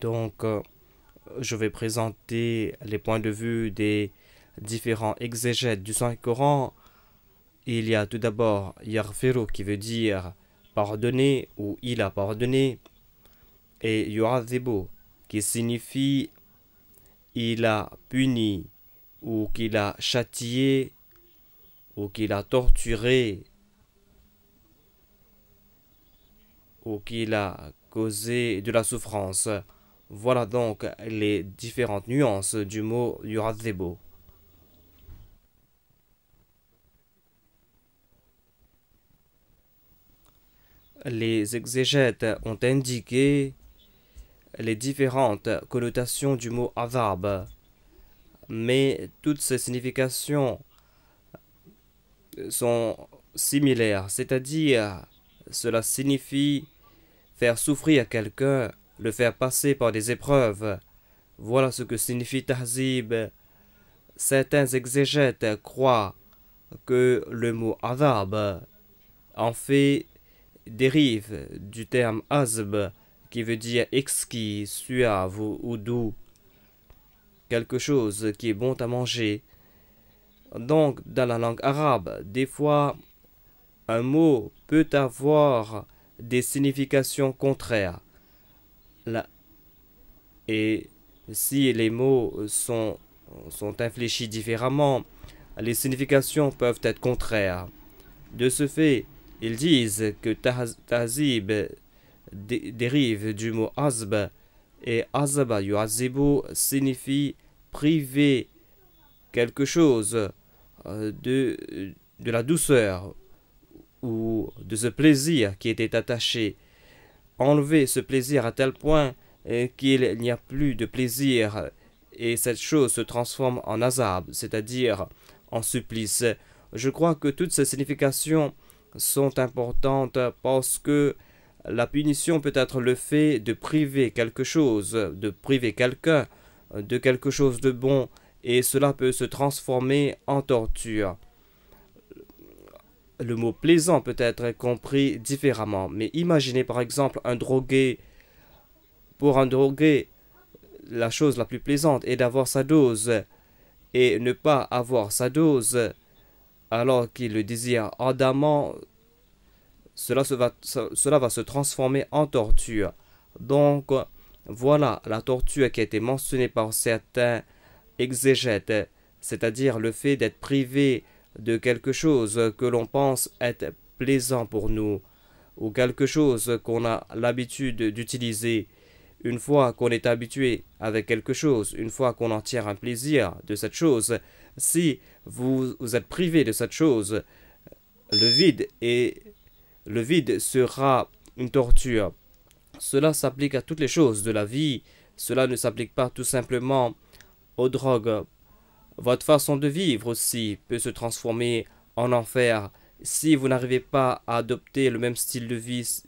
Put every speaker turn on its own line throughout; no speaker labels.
Donc, je vais présenter les points de vue des différents exégètes du Saint-Coran. Il y a tout d'abord Yaghfiru qui veut dire pardonner ou il a pardonné, et Yu'adhibu qui signifie il a puni ou qu'il a châtié ou qu'il a torturé ou qu'il a causé de la souffrance. Voilà donc les différentes nuances du mot yu'adhibu. Les exégètes ont indiqué les différentes connotations du mot azab, mais toutes ces significations sont similaires, c'est-à-dire cela signifie faire souffrir quelqu'un, le faire passer par des épreuves. Voilà ce que signifie tahzib. Certains exégètes croient que le mot azab en fait dérive du terme azb qui veut dire exquis, suave ou doux, quelque chose qui est bon à manger. Donc, dans la langue arabe, des fois, un mot peut avoir des significations contraires. Et si les mots sont infléchis différemment, les significations peuvent être contraires. De ce fait, ils disent que tahzib dérive du mot azb, et azba yu'azibu signifie priver quelque chose de la douceur ou de ce plaisir qui était attaché. Enlever ce plaisir à tel point qu'il n'y a plus de plaisir et cette chose se transforme en azab, c'est-à-dire en supplice. Je crois que toutes ces significations sont importantes parce que la punition peut être le fait de priver quelque chose, de priver quelqu'un de quelque chose de bon, et cela peut se transformer en torture. Le mot plaisant peut être compris différemment, mais imaginez par exemple un drogué. Pour un drogué, la chose la plus plaisante est d'avoir sa dose, et ne pas avoir sa dose alors qu'il le désire ardemment, cela va se transformer en torture. Donc, voilà la torture qui a été mentionnée par certains exégètes, c'est-à-dire le fait d'être privé de quelque chose que l'on pense être plaisant pour nous, ou quelque chose qu'on a l'habitude d'utiliser. Une fois qu'on est habitué avec quelque chose, une fois qu'on en tire un plaisir de cette chose, si vous êtes privé de cette chose, le vide sera une torture. Cela s'applique à toutes les choses de la vie. Cela ne s'applique pas tout simplement aux drogues. Votre façon de vivre aussi peut se transformer en enfer si vous n'arrivez pas à adopter le même style de vie.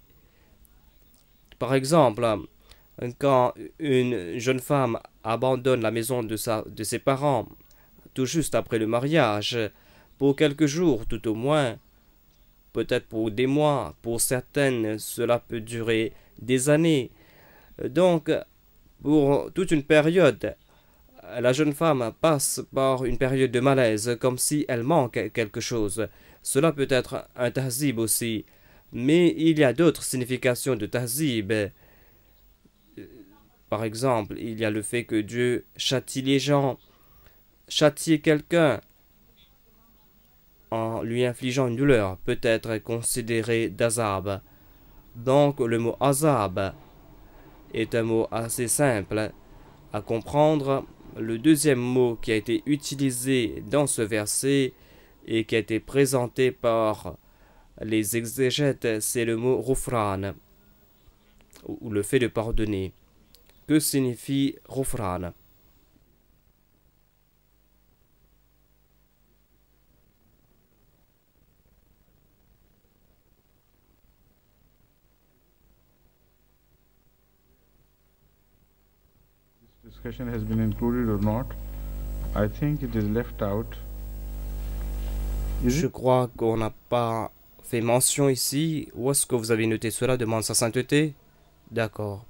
Par exemple, quand une jeune femme abandonne la maison de ses parents tout juste après le mariage, pour quelques jours tout au moins, peut-être pour des mois, pour certaines cela peut durer des années. Donc, pour toute une période, la jeune femme passe par une période de malaise, comme si elle manque quelque chose. Cela peut être un tahzib aussi, mais il y a d'autres significations de tahzib. Par exemple, il y a le fait que Dieu châtie les gens. Châtier quelqu'un en lui infligeant une douleur peut être considéré d'azab. Donc le mot azab est un mot assez simple à comprendre. Le deuxième mot qui a été utilisé dans ce verset et qui a été présenté par les exégètes, c'est le mot rufran, ou le fait de pardonner. Que signifie rufran?
Discussion has been included or not. I think it is left out.
Je crois qu'on n'a pas fait mention ici. Où est-ce que vous avez noté cela? Demande sa sainteté. D'accord.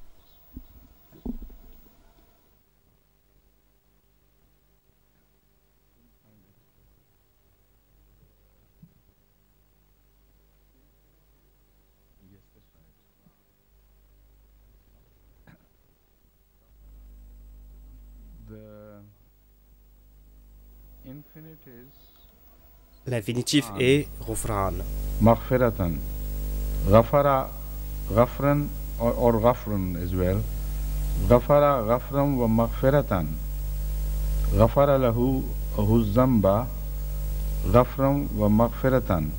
L'infinitif est Ghufran.
Maghfiratan. Ghafara, Ghafran or Ghafrun as well. Ghafara, Ghafran wa Maghfiratan. Ghafara lahu zamba, Ghafran wa Maghfiratan.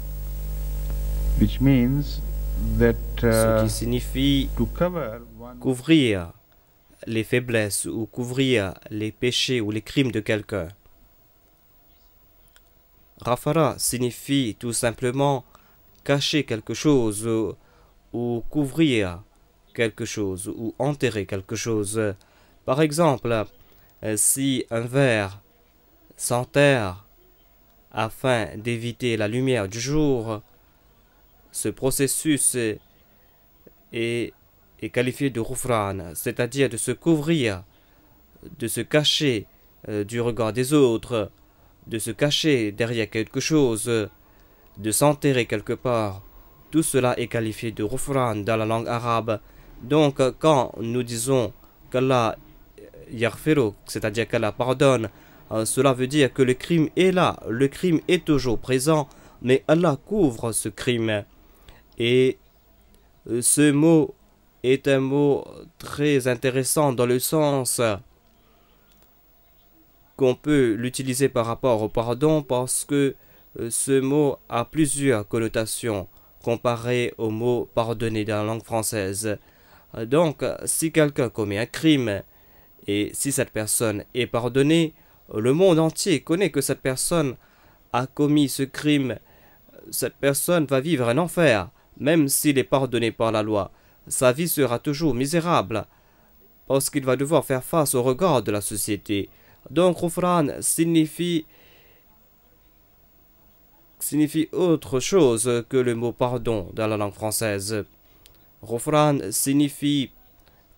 Which means that
Ce qui signifie
to cover one
couvrir les faiblesses ou couvrir les péchés ou les crimes de quelqu'un. Rafara signifie tout simplement cacher quelque chose ou couvrir quelque chose ou enterrer quelque chose. Par exemple, si un verre s'enterre afin d'éviter la lumière du jour, ce processus est qualifié de Ghufran, c'est-à-dire de se couvrir, de se cacher du regard des autres, de se cacher derrière quelque chose, de s'enterrer quelque part. Tout cela est qualifié de Ghufran dans la langue arabe. Donc quand nous disons qu'Allah yaghfiru, c'est-à-dire qu'Allah pardonne, cela veut dire que le crime est là, le crime est toujours présent, mais Allah couvre ce crime. Et ce mot est un mot très intéressant dans le sens qu'on peut l'utiliser par rapport au pardon parce que ce mot a plusieurs connotations comparé au mot pardonner dans la langue française. Donc, si quelqu'un commet un crime et si cette personne est pardonnée, le monde entier connaît que cette personne a commis ce crime. Cette personne va vivre un enfer, même s'il est pardonné par la loi. Sa vie sera toujours misérable parce qu'il va devoir faire face au regard de la société. Donc, Ghufran signifie autre chose que le mot pardon dans la langue française. Ghufran signifie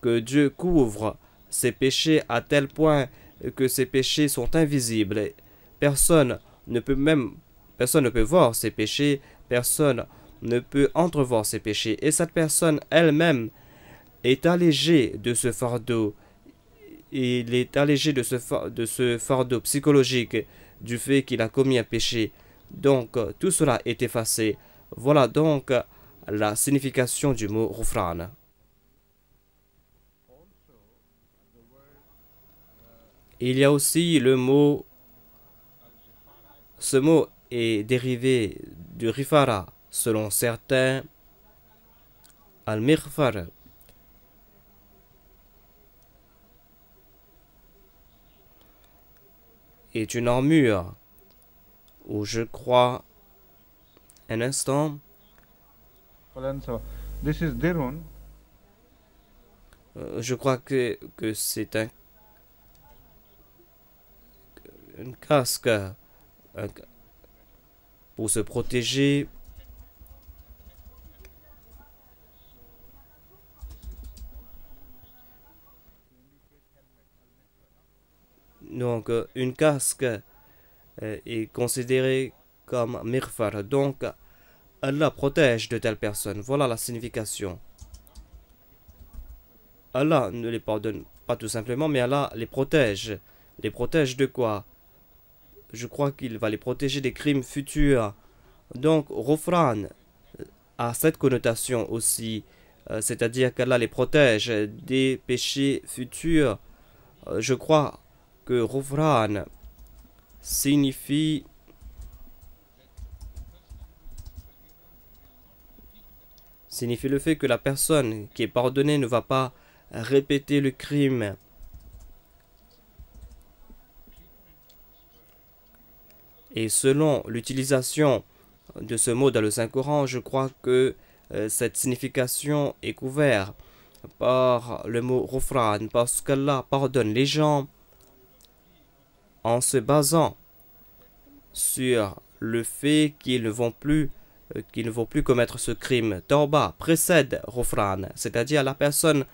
que Dieu couvre ses péchés à tel point que ses péchés sont invisibles. Personne ne peut voir ses péchés, personne ne peut entrevoir ses péchés. Et cette personne elle-même est allégée de ce fardeau. Il est allégé de ce fardeau psychologique du fait qu'il a commis un péché. Donc, tout cela est effacé. Voilà donc la signification du mot Ghufran. Il y a aussi le mot, ce mot est dérivé du Rifara, selon certains, Al-Mighfar. Est une armure où je crois un instant.
This is dirun.
Je crois que c'est un casque pour se protéger. Donc, une casque est considérée comme mirfar. Donc, Allah protège de telles personnes. Voilà la signification. Allah ne les pardonne pas tout simplement, mais Allah les protège. Les protège de quoi? Je crois qu'il va les protéger des crimes futurs. Donc, Ghufran a cette connotation aussi, c'est-à-dire qu'Allah les protège des péchés futurs. Je crois que Ghufran signifie le fait que la personne qui est pardonnée ne va pas répéter le crime. Et selon l'utilisation de ce mot dans le Saint-Coran, je crois que cette signification est couverte par le mot Ghufran, parce qu'Allah pardonne les gens en se basant sur le fait qu'ils ne vont plus commettre ce crime. Tawba précède Ghufran, c'est-à-dire la personne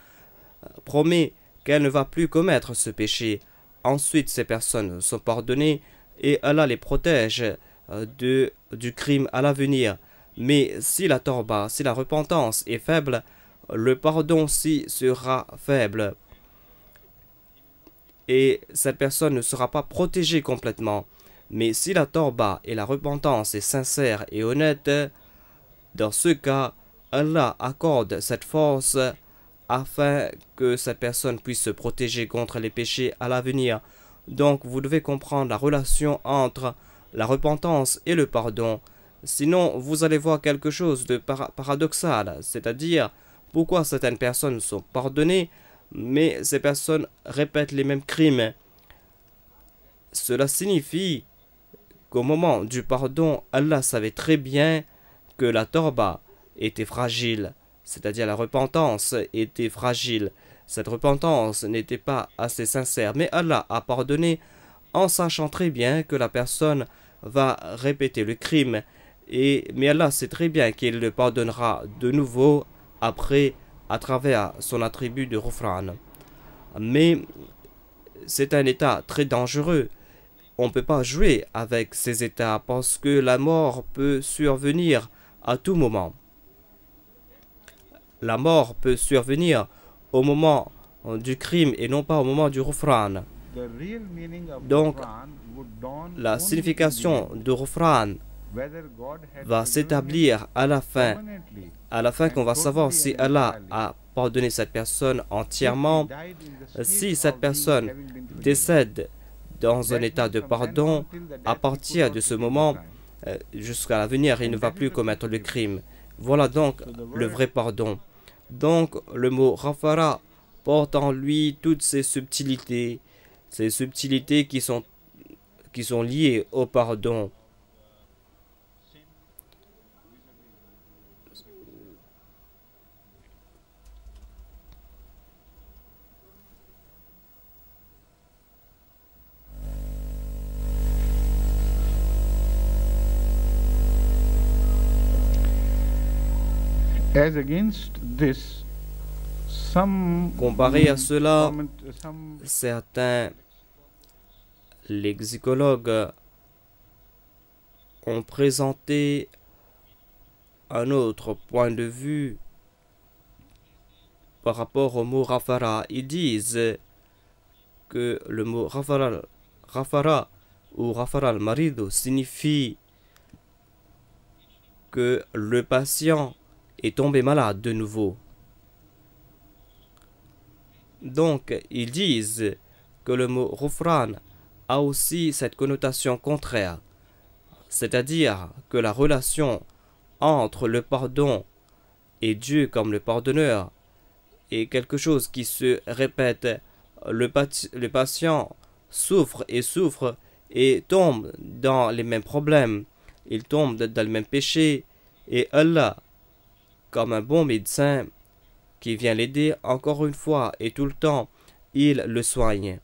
promet qu'elle ne va plus commettre ce péché. Ensuite, ces personnes sont pardonnées et Allah les protège du crime à l'avenir. Mais si la Tawba, si la repentance est faible, le pardon aussi sera faible. Et cette personne ne sera pas protégée complètement. Mais si la torba et la repentance est sincère et honnête, dans ce cas, Allah accorde cette force afin que cette personne puisse se protéger contre les péchés à l'avenir. Donc vous devez comprendre la relation entre la repentance et le pardon. Sinon, vous allez voir quelque chose de paradoxal, c'est-à-dire pourquoi certaines personnes sont pardonnées, mais ces personnes répètent les mêmes crimes. Cela signifie qu'au moment du pardon, Allah savait très bien que la torba était fragile, c'est-à-dire la repentance était fragile. Cette repentance n'était pas assez sincère, mais Allah a pardonné en sachant très bien que la personne va répéter le crime. Mais Allah sait très bien qu'il le pardonnera de nouveau après à travers son attribut de Ghufran. Mais c'est un état très dangereux. On ne peut pas jouer avec ces états parce que la mort peut survenir à tout moment. La mort peut survenir au moment du crime et non pas au moment du Ghufran. Donc, la signification de Ghufran va s'établir à la fin qu'on va savoir si Allah a pardonné cette personne entièrement. Si cette personne décède dans un état de pardon, à partir de ce moment, jusqu'à l'avenir, il ne va plus commettre le crime. Voilà donc le vrai pardon. Donc, le mot Ghafara porte en lui toutes ces subtilités qui sont liées au pardon.
As against this,
comparé à cela, certains lexicologues ont présenté un autre point de vue par rapport au mot Ghafara. Ils disent que le mot Ghafara ou Ghafara al-Marido signifie que le patient est tombé malade de nouveau. Donc, ils disent que le mot Ghufran a aussi cette connotation contraire, c'est-à-dire que la relation entre le pardon et Dieu comme le pardonneur est quelque chose qui se répète. Le patient souffre et tombe dans les mêmes problèmes, il tombe dans le même péché, et Allah, comme un bon médecin qui vient l'aider encore une fois et tout le temps, il le soigne.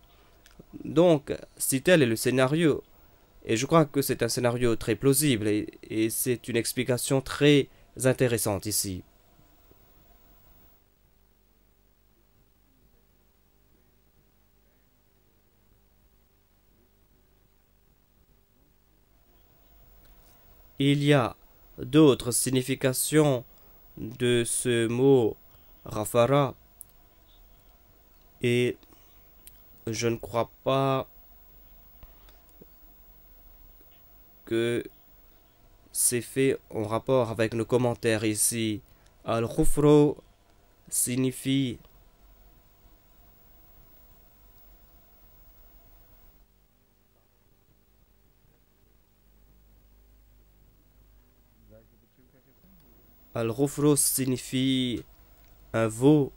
Donc, si tel est le scénario, et je crois que c'est un scénario très plausible et c'est une explication très intéressante ici. Il y a d'autres significations de ce mot Ghafara et je ne crois pas que c'est fait en rapport avec nos commentaires ici. Al-Ghufru signifie Al-Ghufru signifie un veau.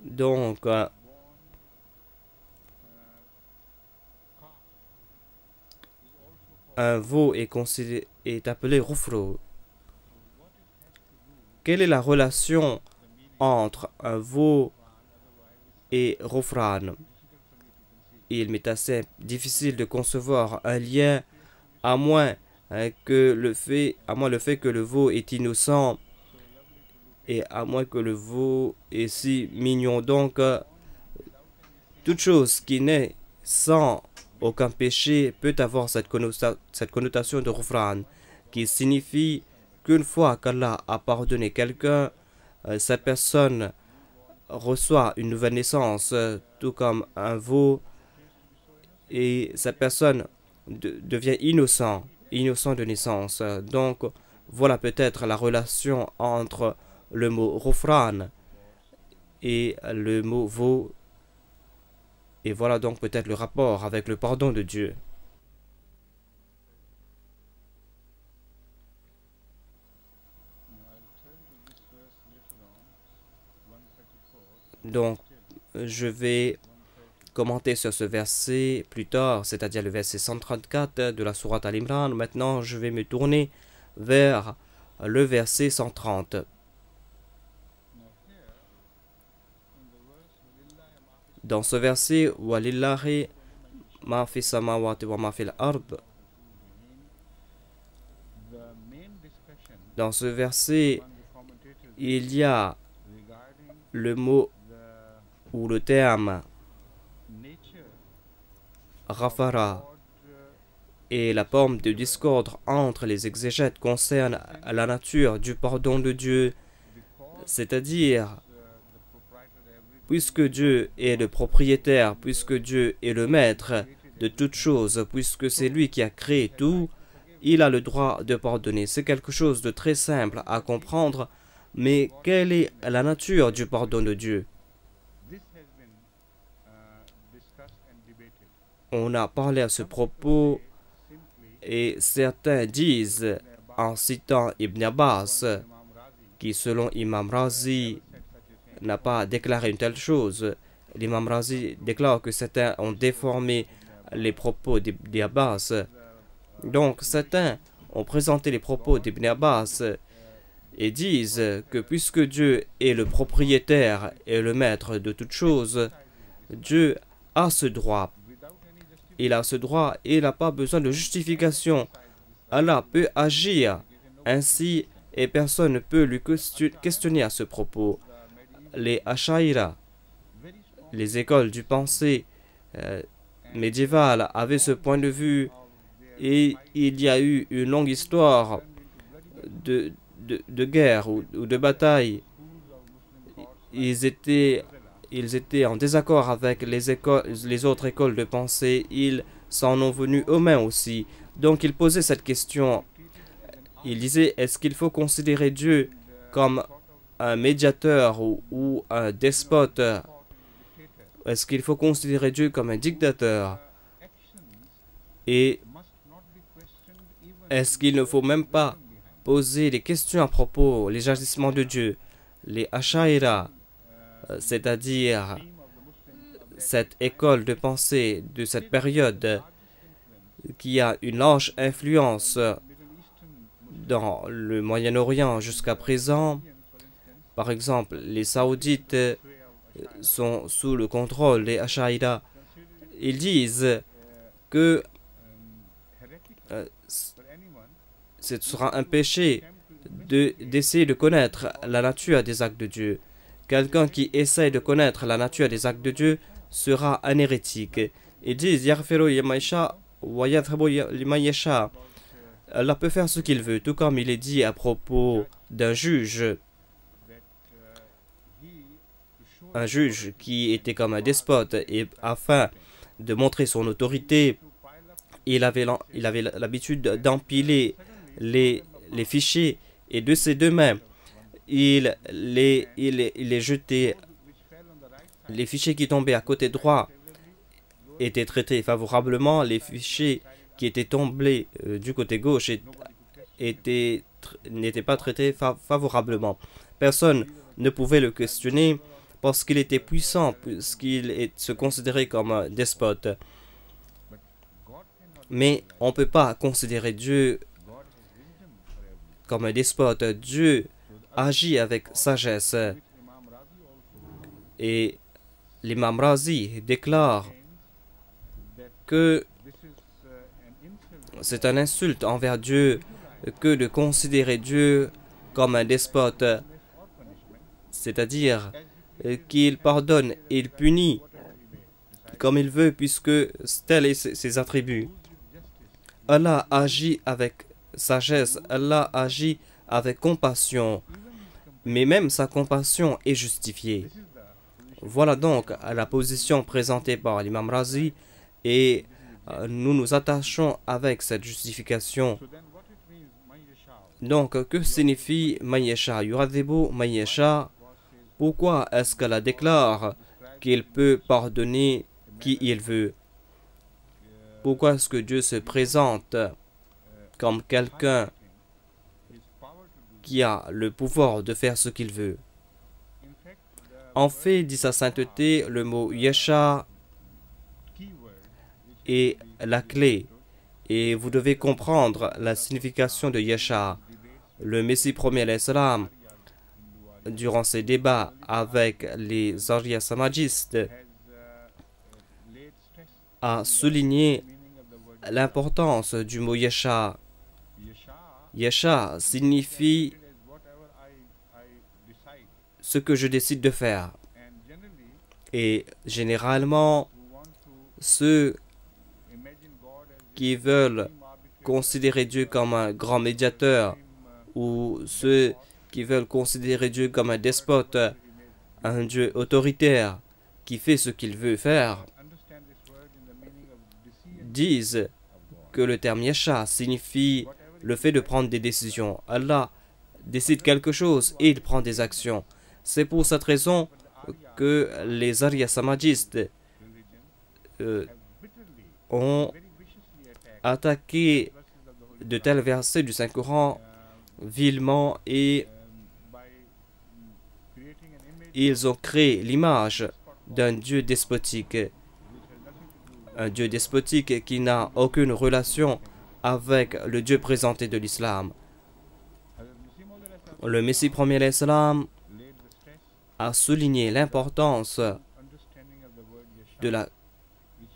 Donc, un veau est appelé Ghufru. Quelle est la relation entre un veau et Ghufran? Il m'est assez difficile de concevoir un lien à moins le fait que le veau est innocent et à moins que le veau est si mignon. Donc, toute chose qui naît sans aucun péché peut avoir cette connotation de Ghufran, qui signifie qu'une fois qu'Allah a pardonné quelqu'un, cette personne reçoit une nouvelle naissance, tout comme un veau, et cette personne devient innocent de naissance. Donc, voilà peut-être la relation entre le mot Ghufran et le mot veau. Et voilà donc peut-être le rapport avec le pardon de Dieu. Donc, je vais commenter sur ce verset plus tard, c'est-à-dire le verset 134 de la sourate Al-Imran. Maintenant, je vais me tourner vers le verset 130. Dans ce verset, Walillahi ma fi samawati wa ma fil ard. Dans ce verset, il y a le mot ou le terme Ghafara, et la forme de discorde entre les exégètes concerne la nature du pardon de Dieu, c'est-à-dire puisque Dieu est le propriétaire, puisque Dieu est le maître de toutes choses, puisque c'est lui qui a créé tout, il a le droit de pardonner. C'est quelque chose de très simple à comprendre, mais quelle est la nature du pardon de Dieu? On a parlé à ce propos et certains disent, en citant Ibn Abbas, qui selon Imam Razi n'a pas déclaré une telle chose. L'imam Razi déclare que certains ont déformé les propos d'Ibn Abbas. Donc certains ont présenté les propos d'Ibn Abbas et disent que puisque Dieu est le propriétaire et le maître de toutes choses, Dieu a ce droit. Il a ce droit et il n'a pas besoin de justification. Allah peut agir ainsi et personne ne peut lui questionner à ce propos. Les Ashaïra, les écoles du pensée médiévales avaient ce point de vue et il y a eu une longue histoire de guerre ou de bataille. Ils étaient en désaccord avec les autres écoles de pensée. Ils s'en ont venus eux-mêmes aussi. Donc ils posaient cette question. Ils disaient, est-ce qu'il faut considérer Dieu comme un médiateur ou un despote? Est-ce qu'il faut considérer Dieu comme un dictateur? Et est-ce qu'il ne faut même pas poser des questions à propos des agissements de Dieu? Les Ashaïra, c'est-à-dire cette école de pensée de cette période qui a une large influence dans le Moyen-Orient jusqu'à présent. Par exemple, les Saoudites sont sous le contrôle des Ashaïra. Ils disent que ce sera un péché d'essayer de connaître la nature des actes de Dieu. Quelqu'un qui essaye de connaître la nature des actes de Dieu sera un hérétique. Ils disent Allah peut faire ce qu'il veut, tout comme il est dit à propos d'un juge. Un juge qui était comme un despote et afin de montrer son autorité, il avait l'habitude d'empiler les fichiers et de ses deux mains, il les jetait. Les fichiers qui tombaient à côté droit étaient traités favorablement. Les fichiers qui étaient tombés du côté gauche n'étaient pas traités favorablement. Personne ne pouvait le questionner parce qu'il était puissant, puisqu'il se considérait comme un despote. Mais on ne peut pas considérer Dieu comme un despote. Dieu agit avec sagesse. Et l'imam Razi déclare que c'est une insulte envers Dieu que de considérer Dieu comme un despote, c'est-à-dire qu'il pardonne et il punit comme il veut puisque tel est ses attributs. Allah agit avec sagesse, Allah agit avec compassion, mais même sa compassion est justifiée. Voilà donc la position présentée par l'imam Razi et nous nous attachons avec cette justification. Donc, que signifie Mayesha Yuradhibu Mayesha? Pourquoi est-ce qu'elle déclare qu'il peut pardonner qui il veut? Pourquoi est-ce que Dieu se présente comme quelqu'un qui a le pouvoir de faire ce qu'il veut? En fait, dit sa sainteté, le mot Yesha est la clé. Et vous devez comprendre la signification de Yesha. Le Messie premier l'Islam, durant ses débats avec les Arya Samadistes, a souligné l'importance du mot Yesha. Yesha signifie ce que je décide de faire. Et généralement, ceux qui veulent considérer Dieu comme un grand médiateur ou ceux qui veulent considérer Dieu comme un despote, un Dieu autoritaire qui fait ce qu'il veut faire, disent que le terme Yesha signifie le fait de prendre des décisions. Allah décide quelque chose et il prend des actions. C'est pour cette raison que les Arya Samadistes ont attaqué de tels versets du Saint-Coran vilement et ils ont créé l'image d'un Dieu despotique. Un Dieu despotique qui n'a aucune relation avec le Dieu présenté de l'islam. Le Messie premier l'Islam a souligné l'importance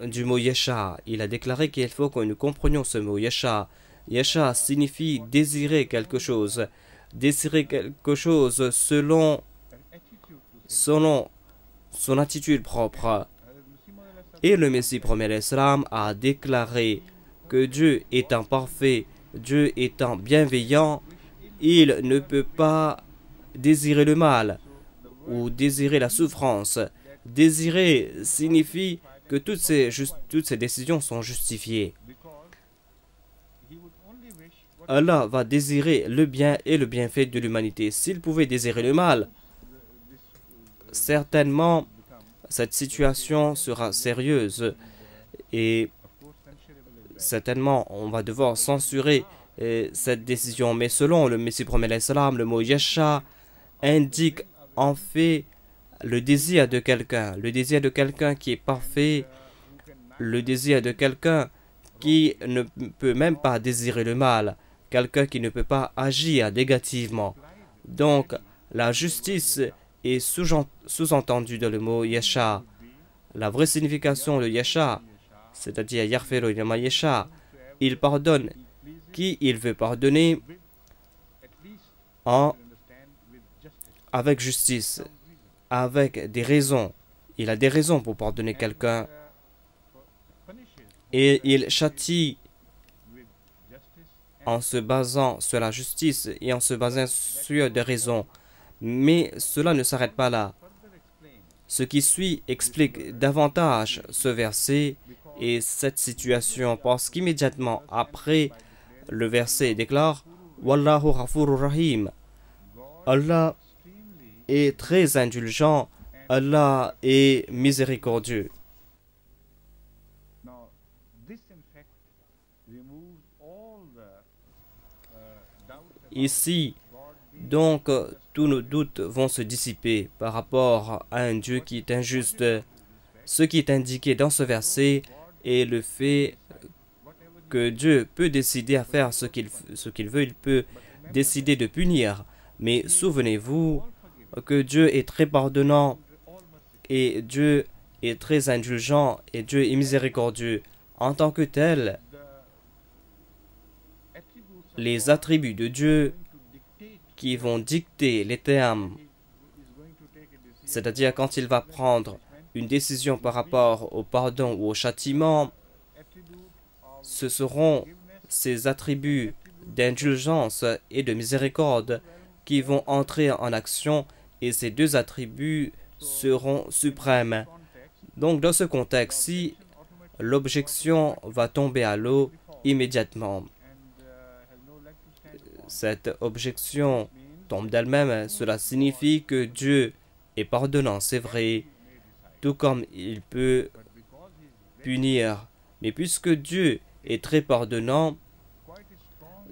du mot Yesha. Il a déclaré qu'il faut que nous comprenions ce mot Yesha. Yesha signifie désirer quelque chose. Désirer quelque chose selon son attitude propre. Et le Messie premier l'Islam a déclaré que Dieu étant parfait, Dieu étant bienveillant, il ne peut pas désirer le mal ou désirer la souffrance. Désirer signifie que toutes ces décisions sont justifiées. Allah va désirer le bien et le bienfait de l'humanité. S'il pouvait désirer le mal, certainement cette situation sera sérieuse et certainement on va devoir censurer cette décision. Mais selon le Messie premier l'Islam, le mot Yesha indique en fait le désir de quelqu'un qui est parfait, le désir de quelqu'un qui ne peut même pas désirer le mal, quelqu'un qui ne peut pas agir négativement. Donc, la justice est sous-entendue dans le mot Yesha. La vraie signification de Yesha, c'est-à-dire Yarfero Yama Yesha, il pardonne qui il veut pardonner avec justice, avec des raisons. Il a des raisons pour pardonner quelqu'un et il châtie en se basant sur la justice et en se basant sur des raisons. Mais cela ne s'arrête pas là. Ce qui suit explique davantage ce verset et cette situation parce qu'immédiatement après le verset déclare Wallahu Ghafurur Rahim. Allah est très indulgent, Allah est miséricordieux. Ici, donc, tous nos doutes vont se dissiper par rapport à un Dieu qui est injuste. Ce qui est indiqué dans ce verset est le fait que Dieu peut décider à faire ce qu'il veut, il peut décider de punir. Mais souvenez-vous que Dieu est très pardonnant et Dieu est très indulgent et Dieu est miséricordieux. En tant que tel, les attributs de Dieu qui vont dicter les termes, c'est-à-dire quand il va prendre une décision par rapport au pardon ou au châtiment, ce seront ces attributs d'indulgence et de miséricorde qui vont entrer en action et ces deux attributs seront suprêmes. Donc dans ce contexte-ci, l'objection va tomber à l'eau immédiatement. Cette objection tombe d'elle-même. Cela signifie que Dieu est pardonnant, c'est vrai, tout comme il peut punir. Mais puisque Dieu est très pardonnant,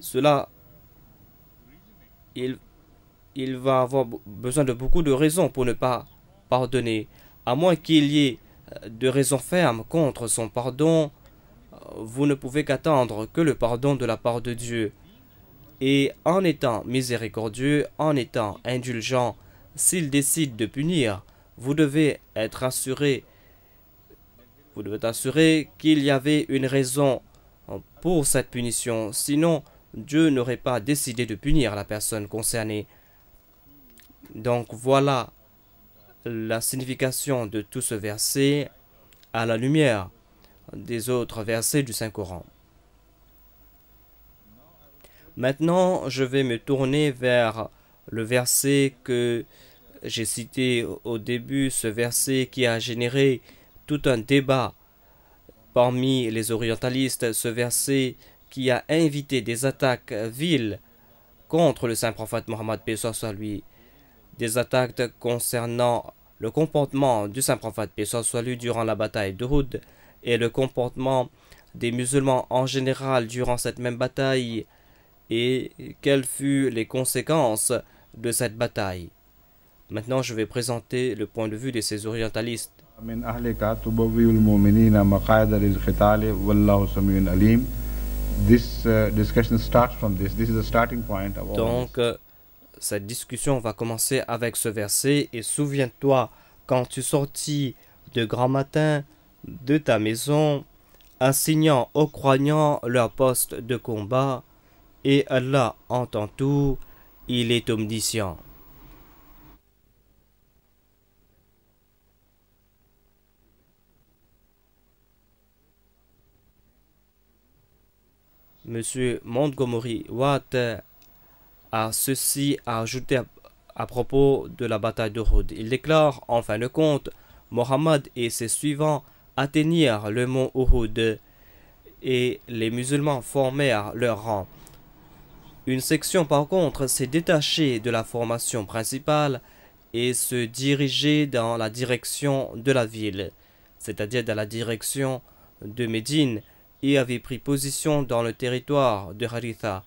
cela, il va avoir besoin de beaucoup de raisons pour ne pas pardonner. À moins qu'il y ait de raisons fermes contre son pardon, vous ne pouvez qu'attendre que le pardon de la part de Dieu. Et en étant miséricordieux, en étant indulgent, s'il décide de punir, vous devez être assuré, qu'il y avait une raison pour cette punition. Sinon, Dieu n'aurait pas décidé de punir la personne concernée. Donc voilà la signification de tout ce verset à la lumière des autres versets du Saint-Coran. Maintenant, je vais me tourner vers le verset que j'ai cité au début, ce verset qui a généré tout un débat parmi les orientalistes, ce verset qui a invité des attaques viles contre le Saint-Prophète Mohammed, paix soit lui, des attaques concernant le comportement du Saint-Prophète, paix soit lui, durant la bataille d'Uhud et le comportement des musulmans en général durant cette même bataille, et quelles furent les conséquences de cette bataille. Maintenant, je vais présenter le point de vue de ces orientalistes. Donc, cette discussion va commencer avec ce verset. Et souviens-toi, quand tu sortis de grand matin de ta maison, assignant aux croyants leur poste de combat, et Allah entend tout, il est omniscient. Monsieur Montgomery Watt a ceci à ajouter à propos de la bataille d'Uhud. Il déclare, en fin de compte, Mohammed et ses suivants atteignirent le mont Uhud et les musulmans formèrent leur rang. Une section, par contre, s'est détachée de la formation principale et se dirigeait dans la direction de la ville, c'est-à-dire dans la direction de Médine, et avait pris position dans le territoire de Haritha.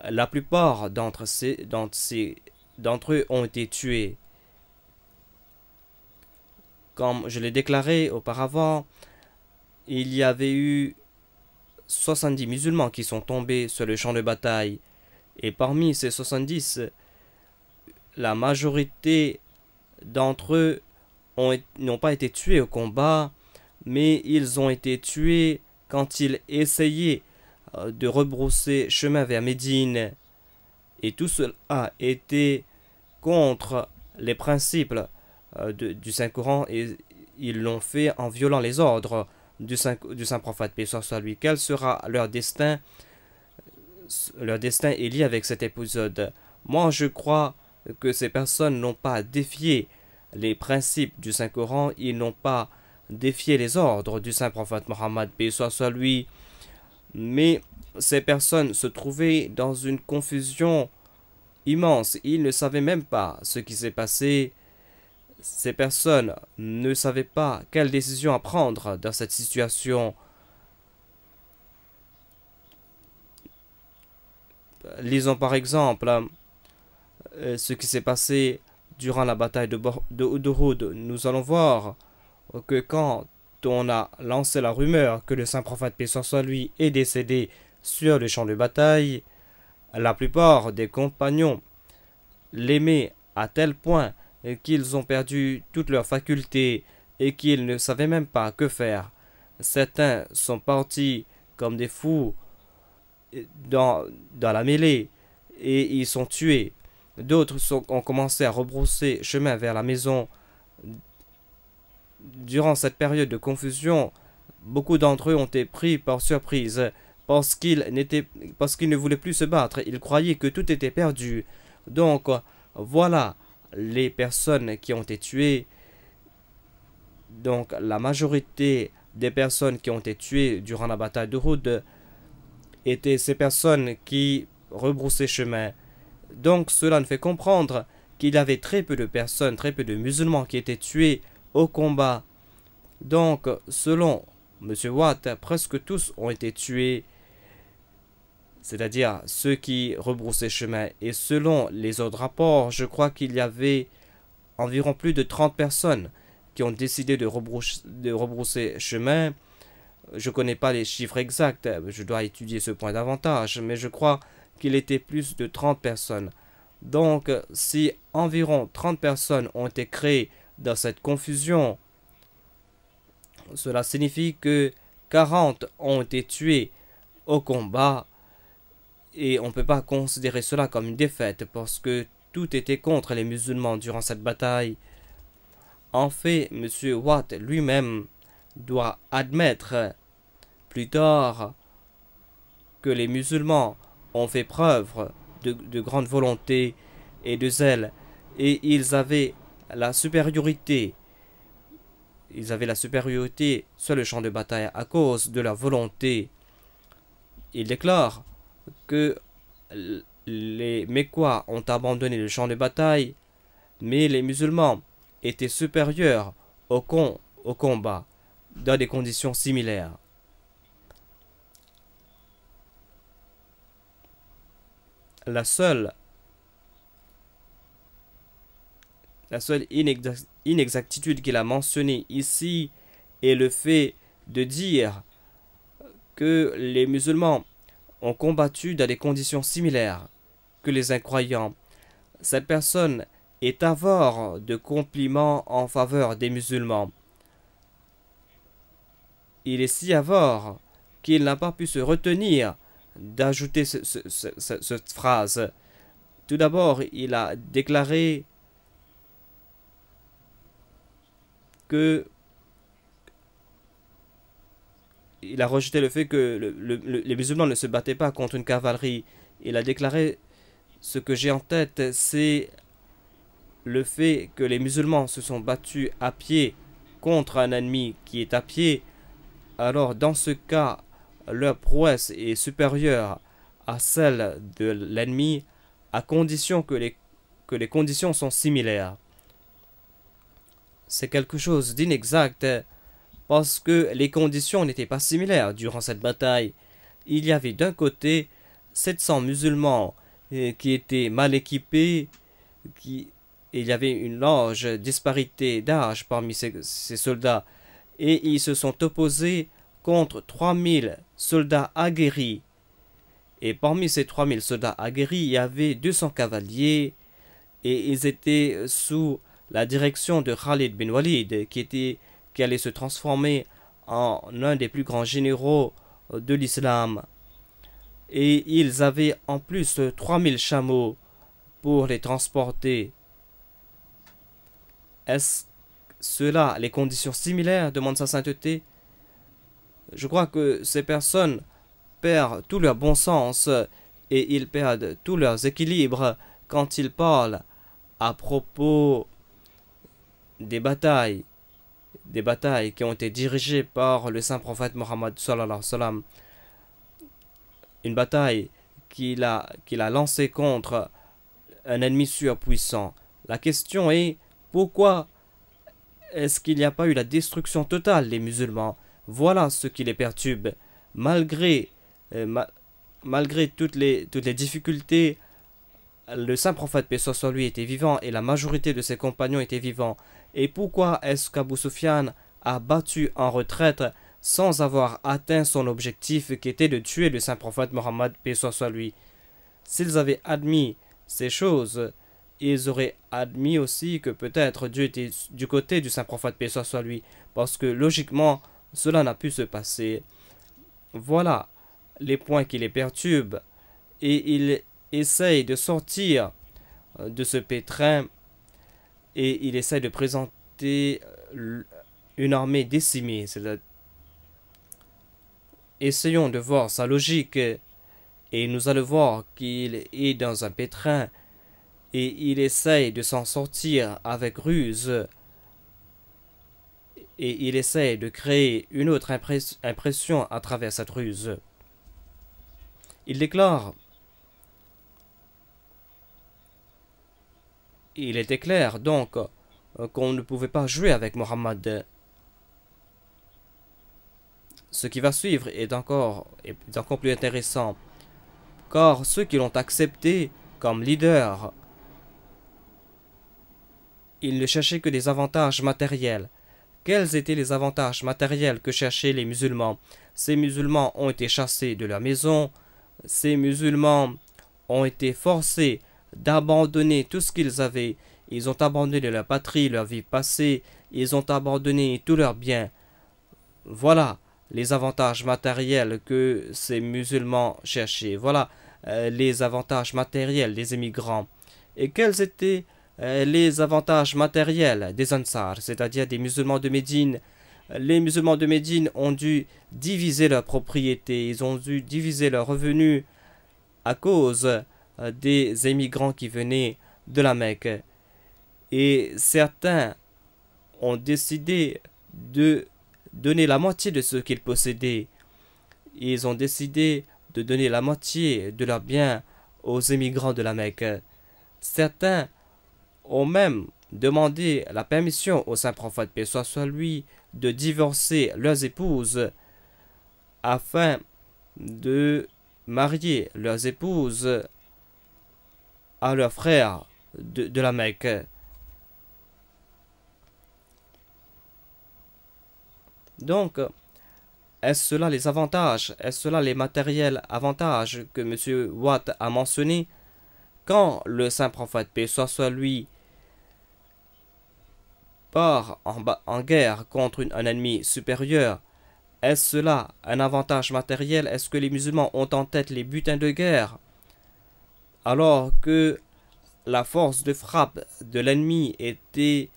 La plupart d'entre eux ont été tués. Comme je l'ai déclaré auparavant, il y avait eu 70 musulmans qui sont tombés sur le champ de bataille. Et parmi ces 70, la majorité d'entre eux n'ont pas été tués au combat, mais ils ont été tués quand ils essayaient de rebrousser chemin vers Médine. Et tout cela était contre les principes du Saint-Coran, et ils l'ont fait en violant les ordres du Saint-Prophète, paix soit lui. Quel sera leur destin? Leur destin est lié avec cet épisode. Moi, je crois que ces personnes n'ont pas défié les principes du Saint-Coran, ils n'ont pas défié les ordres du Saint-Prophète Mohammed, paix soit lui. Mais ces personnes se trouvaient dans une confusion immense. Ils ne savaient même pas ce qui s'est passé. Ces personnes ne savaient pas quelle décision à prendre dans cette situation. Lisons par exemple ce qui s'est passé durant la bataille de Uhud. Nous allons voir que quand on a lancé la rumeur que le Saint-Prophète, paix soit lui, est décédé sur le champ de bataille, la plupart des compagnons l'aimaient à tel point qu'ils ont perdu toutes leurs facultés et qu'ils ne savaient même pas que faire. Certains sont partis comme des fous dans la mêlée et ils sont tués. D'autres ont commencé à rebrousser chemin vers la maison. Durant cette période de confusion, beaucoup d'entre eux ont été pris par surprise parce qu'ils ne voulaient plus se battre. Ils croyaient que tout était perdu. Donc, voilà les personnes qui ont été tuées, donc la majorité des personnes qui ont été tuées durant la bataille d'Uhud étaient ces personnes qui rebroussaient chemin. Donc cela nous fait comprendre qu'il y avait très peu de personnes, très peu de musulmans qui étaient tués au combat. Donc selon M. Watt, presque tous ont été tués, c'est-à-dire ceux qui rebroussaient chemin. Et selon les autres rapports, je crois qu'il y avait environ plus de 30 personnes qui ont décidé de rebrousser chemin. Je ne connais pas les chiffres exacts, je dois étudier ce point davantage, mais je crois qu'il était plus de 30 personnes. Donc, si environ 30 personnes ont été créées dans cette confusion, cela signifie que 40 ont été tués au combat, et on ne peut pas considérer cela comme une défaite parce que tout était contre les musulmans durant cette bataille. En fait, M. Watt lui-même doit admettre plus tard que les musulmans ont fait preuve de grande volonté et de zèle, et ils avaient la supériorité. Ils avaient la supériorité sur le champ de bataille à cause de leur volonté. Il déclare que les Mécois ont abandonné le champ de bataille, mais les musulmans étaient supérieurs au combat dans des conditions similaires. La seule inexactitude qu'il a mentionnée ici est le fait de dire que les musulmans ont combattu dans des conditions similaires que les incroyants. Cette personne est avare de compliments en faveur des musulmans. Il est si avare qu'il n'a pas pu se retenir d'ajouter cette phrase. Tout d'abord, il a déclaré que il a rejeté le fait que les musulmans ne se battaient pas contre une cavalerie. Il a déclaré: ce que j'ai en tête, c'est le fait que les musulmans se sont battus à pied contre un ennemi qui est à pied. Alors dans ce cas, leur prouesse est supérieure à celle de l'ennemi, à condition que les conditions sont similaires. C'est quelque chose d'inexact parce que les conditions n'étaient pas similaires durant cette bataille. Il y avait d'un côté 700 musulmans qui étaient mal équipés, il y avait une large disparité d'âge parmi ces soldats, et ils se sont opposés contre 3000 soldats aguerris. Et parmi ces 3000 soldats aguerris, il y avait 200 cavaliers, et ils étaient sous la direction de Khalid bin Walid, qui allait se transformer en l'un des plus grands généraux de l'islam. Et ils avaient en plus 3000 chameaux pour les transporter. Est-ce cela les conditions similaires? Demande sa sainteté. Je crois que ces personnes perdent tout leur bon sens et ils perdent tous leurs équilibres quand ils parlent à propos des batailles qui ont été dirigées par le saint prophète Mohammed sallallahu alayhi wa sallam. Une bataille qu'il a lancée contre un ennemi surpuissant. La question est: pourquoi est-ce qu'il n'y a pas eu la destruction totale des musulmans? Voilà ce qui les perturbe. Malgré toutes les difficultés, le saint prophète, paix soit sur lui, était vivant et la majorité de ses compagnons étaient vivants. Et pourquoi est-ce qu'Abu Sufyan a battu en retraite sans avoir atteint son objectif qui était de tuer le saint prophète Mohammed, paix soit sur lui? S'ils avaient admis ces choses, ils auraient admis aussi que peut-être Dieu était du côté du saint prophète, paix soit sur lui, parce que logiquement cela n'a pu se passer. Voilà les points qui les perturbent, et ils essayent de sortir de ce pétrin, et il essaye de présenter une armée décimée. Essayons de voir sa logique, et nous allons voir qu'il est dans un pétrin, et il essaye de s'en sortir avec ruse, et il essaye de créer une autre impression à travers cette ruse. Il déclare: il était clair donc qu'on ne pouvait pas jouer avec Mohammed. Ce qui va suivre est encore plus intéressant, car ceux qui l'ont accepté comme leader, ils ne cherchaient que des avantages matériels. Quels étaient les avantages matériels que cherchaient les musulmans? Ces musulmans ont été chassés de leur maison, ces musulmans ont été forcés d'abandonner tout ce qu'ils avaient. Ils ont abandonné leur patrie, leur vie passée, ils ont abandonné tous leurs biens. Voilà les avantages matériels que ces musulmans cherchaient. Voilà les avantages matériels des émigrants. Et quels étaient les avantages matériels des Ansar, c'est-à-dire des musulmans de Médine? Les musulmans de Médine ont dû diviser leurs propriétés, ils ont dû diviser leurs revenus à cause des émigrants qui venaient de la Mecque. Et certains ont décidé de donner la moitié de ce qu'ils possédaient. Ils ont décidé de donner la moitié de leurs biens aux émigrants de la Mecque. Certains ont même demandé la permission au saint prophète, paix soit sur lui, de divorcer leurs épouses afin de marier leurs épouses à leurs frères de la Mecque. Donc, est-ce cela les avantages? Est-ce cela les matériels avantages que M. Watt a mentionnés? Quand le saint prophète, paix soit sur lui, part en guerre contre un ennemi supérieur, est-ce cela un avantage matériel? Est-ce que les musulmans ont en tête les butins de guerre, alors que la force de frappe de l'ennemi était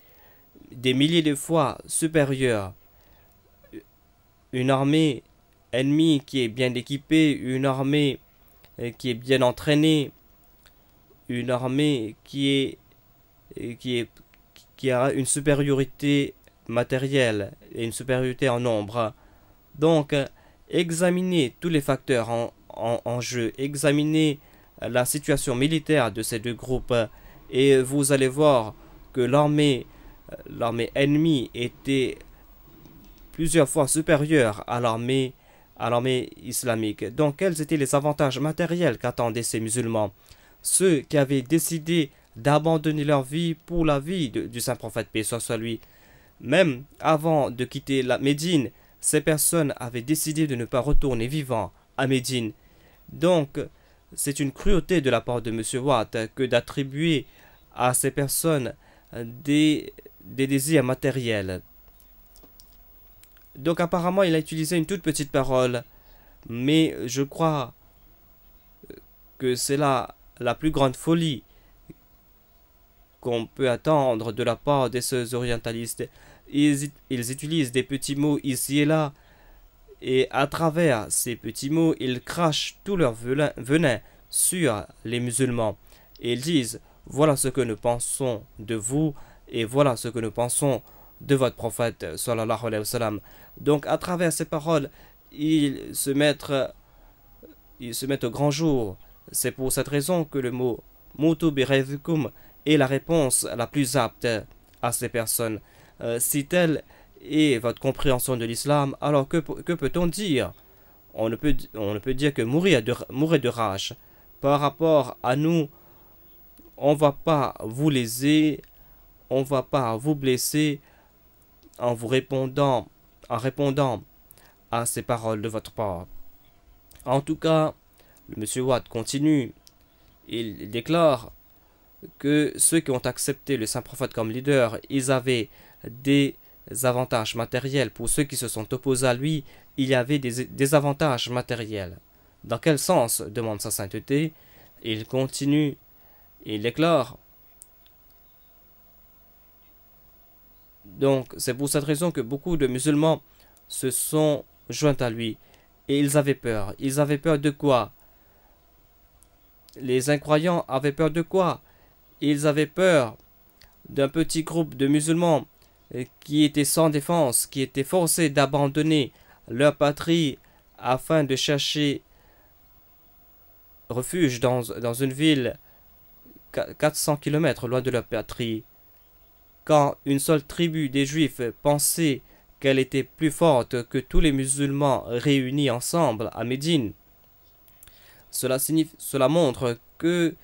des milliers de fois supérieure? Une armée ennemie qui est bien équipée, une armée qui est bien entraînée, une armée qui a une supériorité matérielle et une supériorité en nombre. Donc, examinez tous les facteurs en jeu, examinez la situation militaire de ces deux groupes et vous allez voir que l'armée ennemie était plusieurs fois supérieure à l'armée islamique. Donc, quels étaient les avantages matériels qu'attendaient ces musulmans? Ceux qui avaient décidé d'abandonner leur vie pour la vie du saint prophète, paix soit sur lui. Même avant de quitter la Médine, ces personnes avaient décidé de ne pas retourner vivants à Médine. Donc, c'est une cruauté de la part de M. Watt que d'attribuer à ces personnes des désirs matériels. Donc, apparemment, il a utilisé une toute petite parole, mais je crois que c'est là la plus grande folie qu'on peut attendre de la part de ces orientalistes. Ils utilisent des petits mots ici et là, et à travers ces petits mots, ils crachent tout leur venin sur les musulmans. Et ils disent: voilà ce que nous pensons de vous, et voilà ce que nous pensons de votre prophète, sallallahu alayhi wa sallam. Donc, à travers ces paroles, ils se mettent au grand jour. C'est pour cette raison que le mot Mutu bi ghayzikum est la réponse la plus apte à ces personnes. Si telle est votre compréhension de l'islam, alors que peut-on dire? On ne peut dire que mourir de rage. Par rapport à nous, on ne va pas vous léser, on ne va pas vous blesser en répondant à ces paroles de votre part. En tout cas, le monsieur Watt continue. Il déclare que ceux qui ont accepté le saint prophète comme leader, ils avaient des avantages matériels. Pour ceux qui se sont opposés à lui, il y avait des avantages matériels. Dans quel sens? Demande sa sainteté. Il continue. Il déclare: donc, c'est pour cette raison que beaucoup de musulmans se sont joints à lui. Et ils avaient peur. Ils avaient peur de quoi? Les incroyants avaient peur de quoi? ils avaient peur d'un petit groupe de musulmans qui étaient sans défense, qui étaient forcés d'abandonner leur patrie afin de chercher refuge dans une ville 400 km loin de leur patrie. Quand une seule tribu des Juifs pensait qu'elle était plus forte que tous les musulmans réunis ensemble à Médine, cela montre que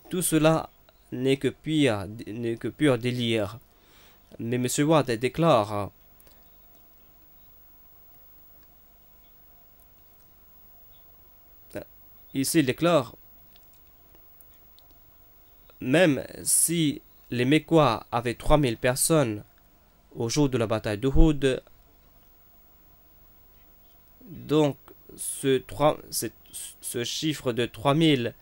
tout cela n'est que pur délire. Mais M. Watt déclare ici, il déclare, même si les Mécois avaient 3000 personnes au jour de la bataille d'Uhud, donc ce chiffre de 3000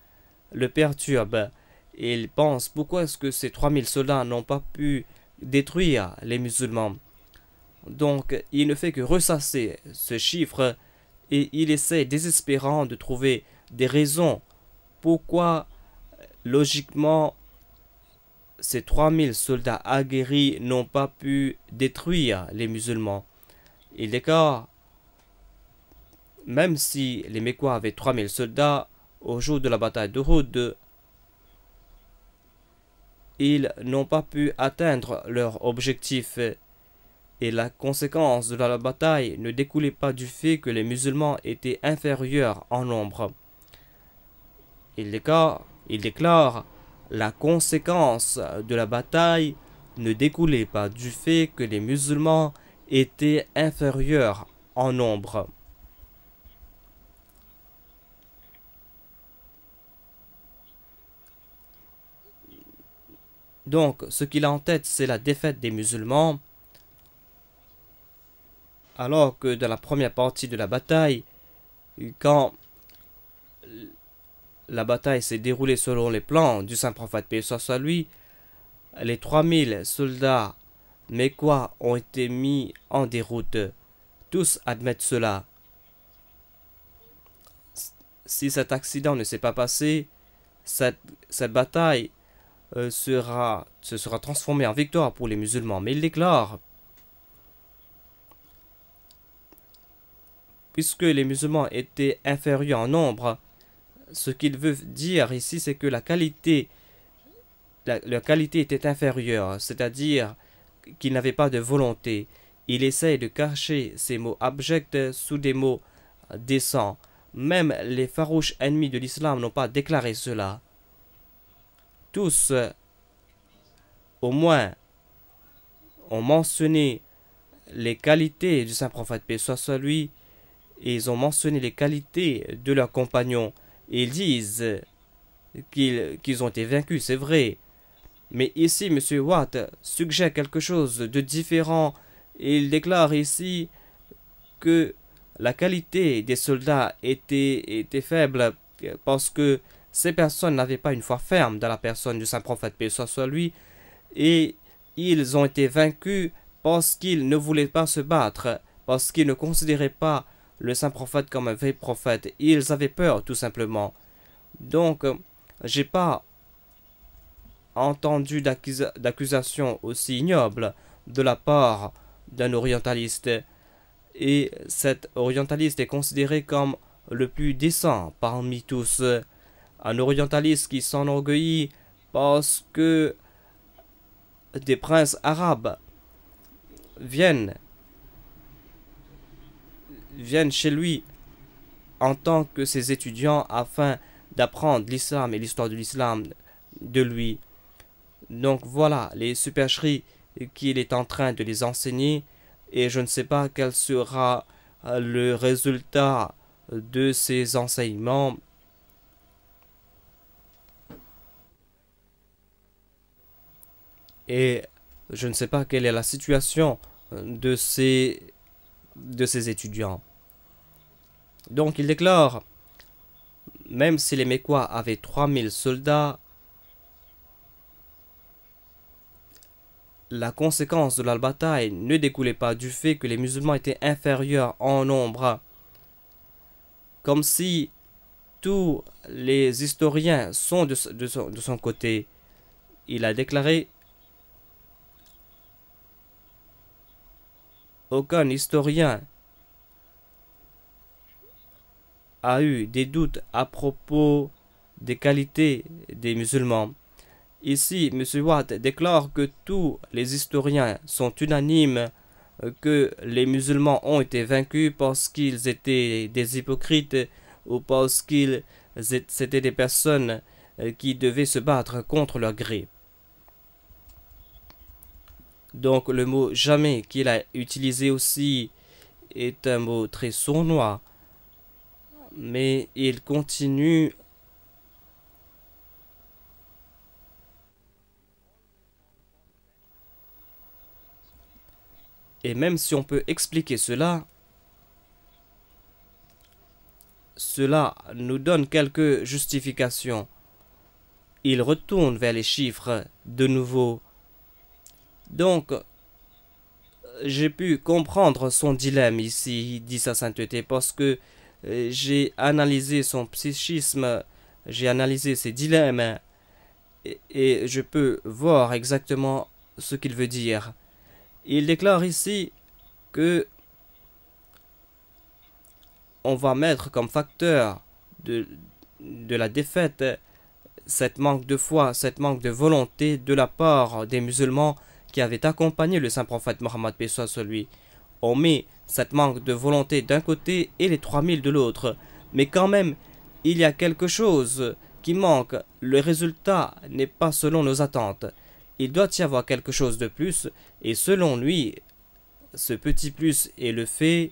le perturbe et il pense pourquoi est-ce que ces 3000 soldats n'ont pas pu détruire les musulmans. Donc il ne fait que ressasser ce chiffre et il essaie désespérant de trouver des raisons pourquoi logiquement ces 3000 soldats aguerris n'ont pas pu détruire les musulmans. Il déclare, même si les Mécois avaient 3000 soldats au jour de la bataille d'Uhud, ils n'ont pas pu atteindre leur objectif et la conséquence de la bataille ne découlait pas du fait que les musulmans étaient inférieurs en nombre. Il déclare la conséquence de la bataille ne découlait pas du fait que les musulmans étaient inférieurs en nombre. Donc, ce qu'il a en tête, c'est la défaite des musulmans, alors que dans la première partie de la bataille, quand la bataille s'est déroulée selon les plans du saint prophète paix soit lui, les 3000 soldats mécois ont été mis en déroute. Tous admettent cela. Si cet accident ne s'est pas passé, cette bataille se sera transformée en victoire pour les musulmans. Mais il déclare, puisque les musulmans étaient inférieurs en nombre, ce qu'il veut dire ici, c'est que leur qualité était inférieure, c'est-à-dire qu'ils n'avaient pas de volonté. Il essaye de cacher ces mots abjects sous des mots décents. Même les farouches ennemis de l'islam n'ont pas déclaré cela. Tous, au moins, ont mentionné les qualités du saint prophète paix soit sur lui, et ils ont mentionné les qualités de leurs compagnons. Et ils disent qu'ils ont été vaincus, c'est vrai. Mais ici, M. Watt suggère quelque chose de différent. Et il déclare ici que la qualité des soldats était faible parce que ces personnes n'avaient pas une foi ferme dans la personne du saint prophète paix soit sur lui, et ils ont été vaincus parce qu'ils ne voulaient pas se battre, parce qu'ils ne considéraient pas le saint prophète comme un vrai prophète. Ils avaient peur tout simplement. Donc, j'ai pas entendu d'accusation aussi ignoble de la part d'un orientaliste. Et cet orientaliste est considéré comme le plus décent parmi tous. Un orientaliste qui s'enorgueillit parce que des princes arabes viennent chez lui en tant que ses étudiants afin d'apprendre l'islam et l'histoire de l'islam de lui. Donc voilà les supercheries qu'il est en train de les enseigner, et je ne sais pas quel sera le résultat de ces enseignements. Et je ne sais pas quelle est la situation de ces étudiants. Donc il déclare, même si les Mécois avaient 3000 soldats, la conséquence de la bataille ne découlait pas du fait que les musulmans étaient inférieurs en nombre. Comme si tous les historiens sont de son côté. il a déclaré: aucun historien a eu des doutes à propos des qualités des musulmans. Ici, M. Watt déclare que tous les historiens sont unanimes que les musulmans ont été vaincus parce qu'ils étaient des hypocrites ou parce qu'ils étaient des personnes qui devaient se battre contre leur gré. Donc le mot jamais qu'il a utilisé aussi est un mot très sournois, mais il continue et même si on peut expliquer cela, cela nous donne quelques justifications. Il retourne vers les chiffres de nouveau. Donc, j'ai pu comprendre son dilemme ici, dit sa sainteté, parce que j'ai analysé son psychisme, j'ai analysé ses dilemmes, et je peux voir exactement ce qu'il veut dire. Il déclare ici que on va mettre comme facteur de la défaite cette manque de foi, cette manque de volonté de la part des musulmans qui avaient accompagné le saint prophète Mohammed paix soit sur lui. On met cette manque de volonté d'un côté et les 3000 de l'autre, mais quand même il y a quelque chose qui manque. Le résultat n'est pas selon nos attentes. Il doit y avoir quelque chose de plus, et selon lui, ce petit plus est le fait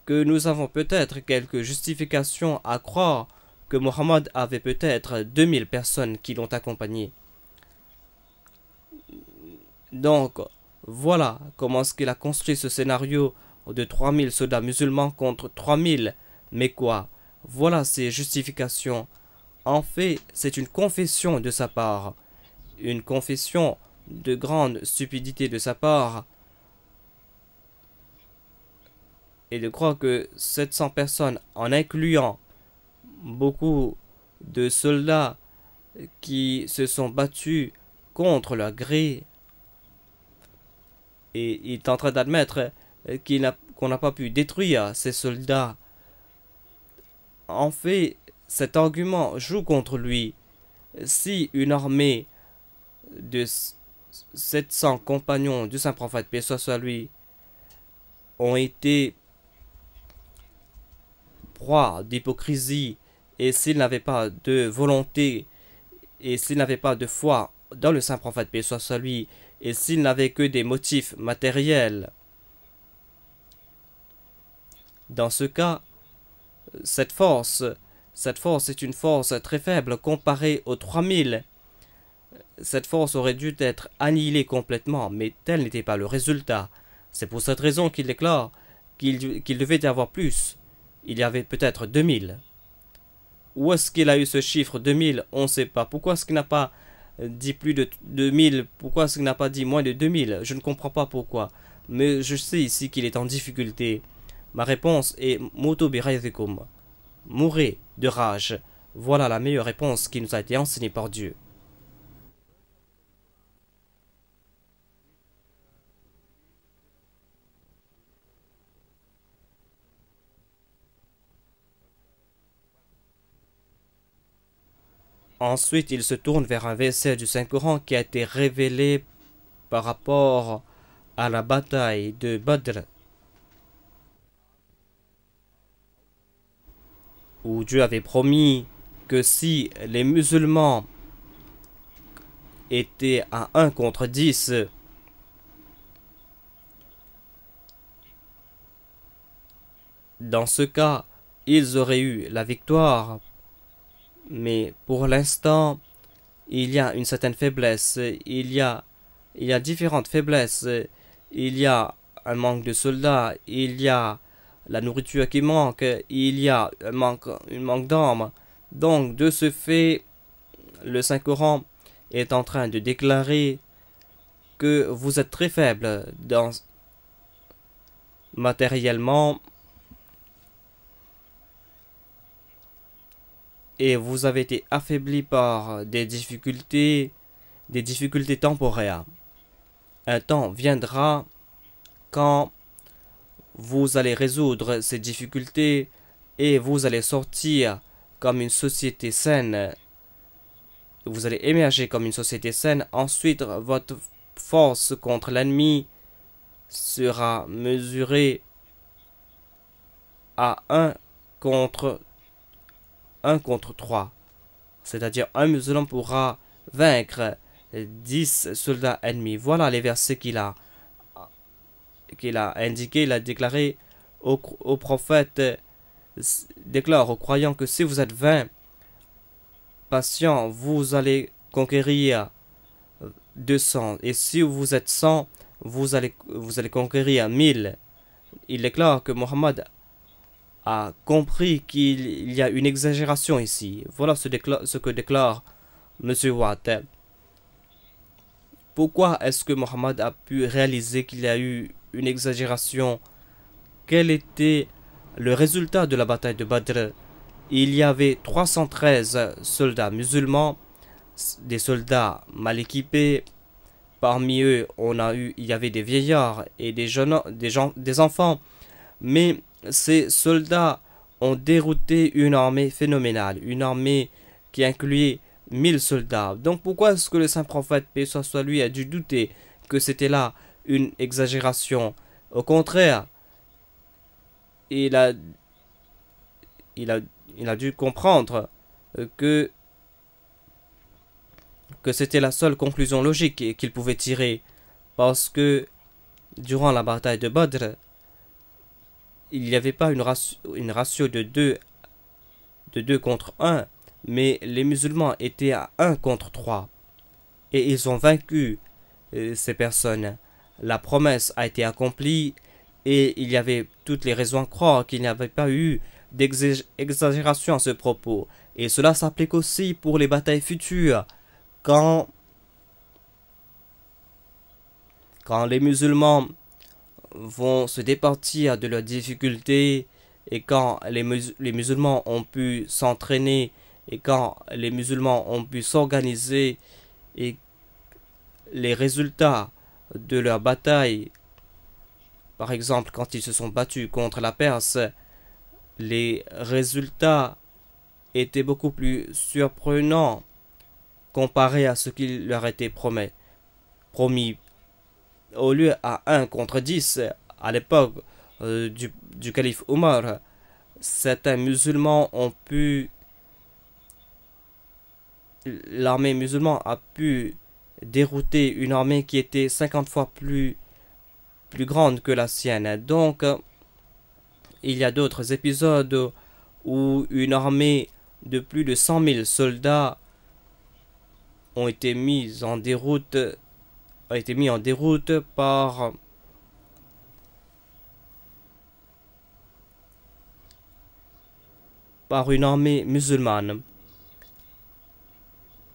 que nous avons peut-être quelques justifications à croire que Mohammed avait peut-être 2000 personnes qui l'ont accompagné. Donc, voilà comment est-ce qu'il a construit ce scénario de 3000 soldats musulmans contre 3000 Mécois. Voilà ses justifications. En fait, c'est une confession de sa part. Une confession de grande stupidité de sa part. Et de croire que 700 personnes, en incluant beaucoup de soldats qui se sont battus contre leur gré, et il est en train d'admettre qu'on n'a pas pu détruire ces soldats. En fait, cet argument joue contre lui. Si une armée de 700 compagnons du saint prophète paix soit sur lui ont été proie d'hypocrisie, et s'ils n'avaient pas de volonté, et s'ils n'avaient pas de foi dans le saint prophète paix soit sur lui, et s'ils n'avaient que des motifs matériels, dans ce cas, cette force est une force très faible comparée aux 3000. Cette force aurait dû être annihilée complètement, mais tel n'était pas le résultat. C'est pour cette raison qu'il déclare qu'il devait y avoir plus. Il y avait peut-être 2000. Où est-ce qu'il a eu ce chiffre 2000? On ne sait pas. Pourquoi est-ce qu'il n'a pas dit plus de 2000? Pourquoi est-ce qu'il n'a pas dit moins de 2000? Je ne comprends pas pourquoi. Mais je sais ici qu'il est en difficulté. Ma réponse est Moto birayzikum. Mourez de rage. Voilà la meilleure réponse qui nous a été enseignée par Dieu. Ensuite, il se tourne vers un verset du Saint-Coran qui a été révélé par rapport à la bataille de Badr, où Dieu avait promis que si les musulmans étaient à 1 contre 10, dans ce cas, ils auraient eu la victoire. Mais pour l'instant, il y a une certaine faiblesse, il y a différentes faiblesses, il y a un manque de soldats, il y a la nourriture qui manque, il y a un manque d'armes. Donc de ce fait, le Saint-Coran est en train de déclarer que vous êtes très faible matériellement. et vous avez été affaibli par des difficultés temporaires. Un temps viendra quand vous allez résoudre ces difficultés et vous allez sortir comme une société saine. Vous allez émerger comme une société saine. Ensuite, votre force contre l'ennemi sera mesurée à 1 contre 3. C'est-à-dire un musulman pourra vaincre 10 soldats ennemis. Voilà les versets qu'il a indiqués. Il a déclaré au prophète, déclare aux croyants que si vous êtes 20 patients, vous allez conquérir 200. Et si vous êtes 100, vous allez conquérir 1000. Il déclare que Mohammed a compris qu'il y a une exagération ici. Voilà ce que déclare M. Watt. Pourquoi est-ce que Mohammed a pu réaliser qu'il y a eu une exagération? Quel était le résultat de la bataille de Badr? Il y avait 313 soldats musulmans, des soldats mal équipés. Parmi eux, il y avait des vieillards et des enfants. Mais ces soldats ont dérouté une armée phénoménale, une armée qui incluait 1000 soldats. Donc pourquoi est-ce que le saint prophète, paix soit sur lui, a dû douter que c'était là une exagération? Au contraire, il a dû comprendre que c'était la seule conclusion logique qu'il pouvait tirer, parce que durant la bataille de Badr, il n'y avait pas une ratio de 2 contre 1, mais les musulmans étaient à 1 contre 3. Et ils ont vaincu ces personnes. La promesse a été accomplie et il y avait toutes les raisons à croire qu'il n'y avait pas eu d'exagération à ce propos. Et cela s'applique aussi pour les batailles futures. Quand les musulmans vont se départir de leurs difficultés et quand les musulmans ont pu s'entraîner et quand les musulmans ont pu s'organiser et les résultats de leur bataille, par exemple quand ils se sont battus contre la Perse, les résultats étaient beaucoup plus surprenants comparé à ce qui leur était promis. Au lieu à 1 contre 10, à l'époque du calife Omar, certains musulmans l'armée musulmane a pu dérouter une armée qui était 50 fois plus grande que la sienne. Donc, il y a d'autres épisodes où une armée de plus de 100 000 soldats ont été mis en déroute par une armée musulmane.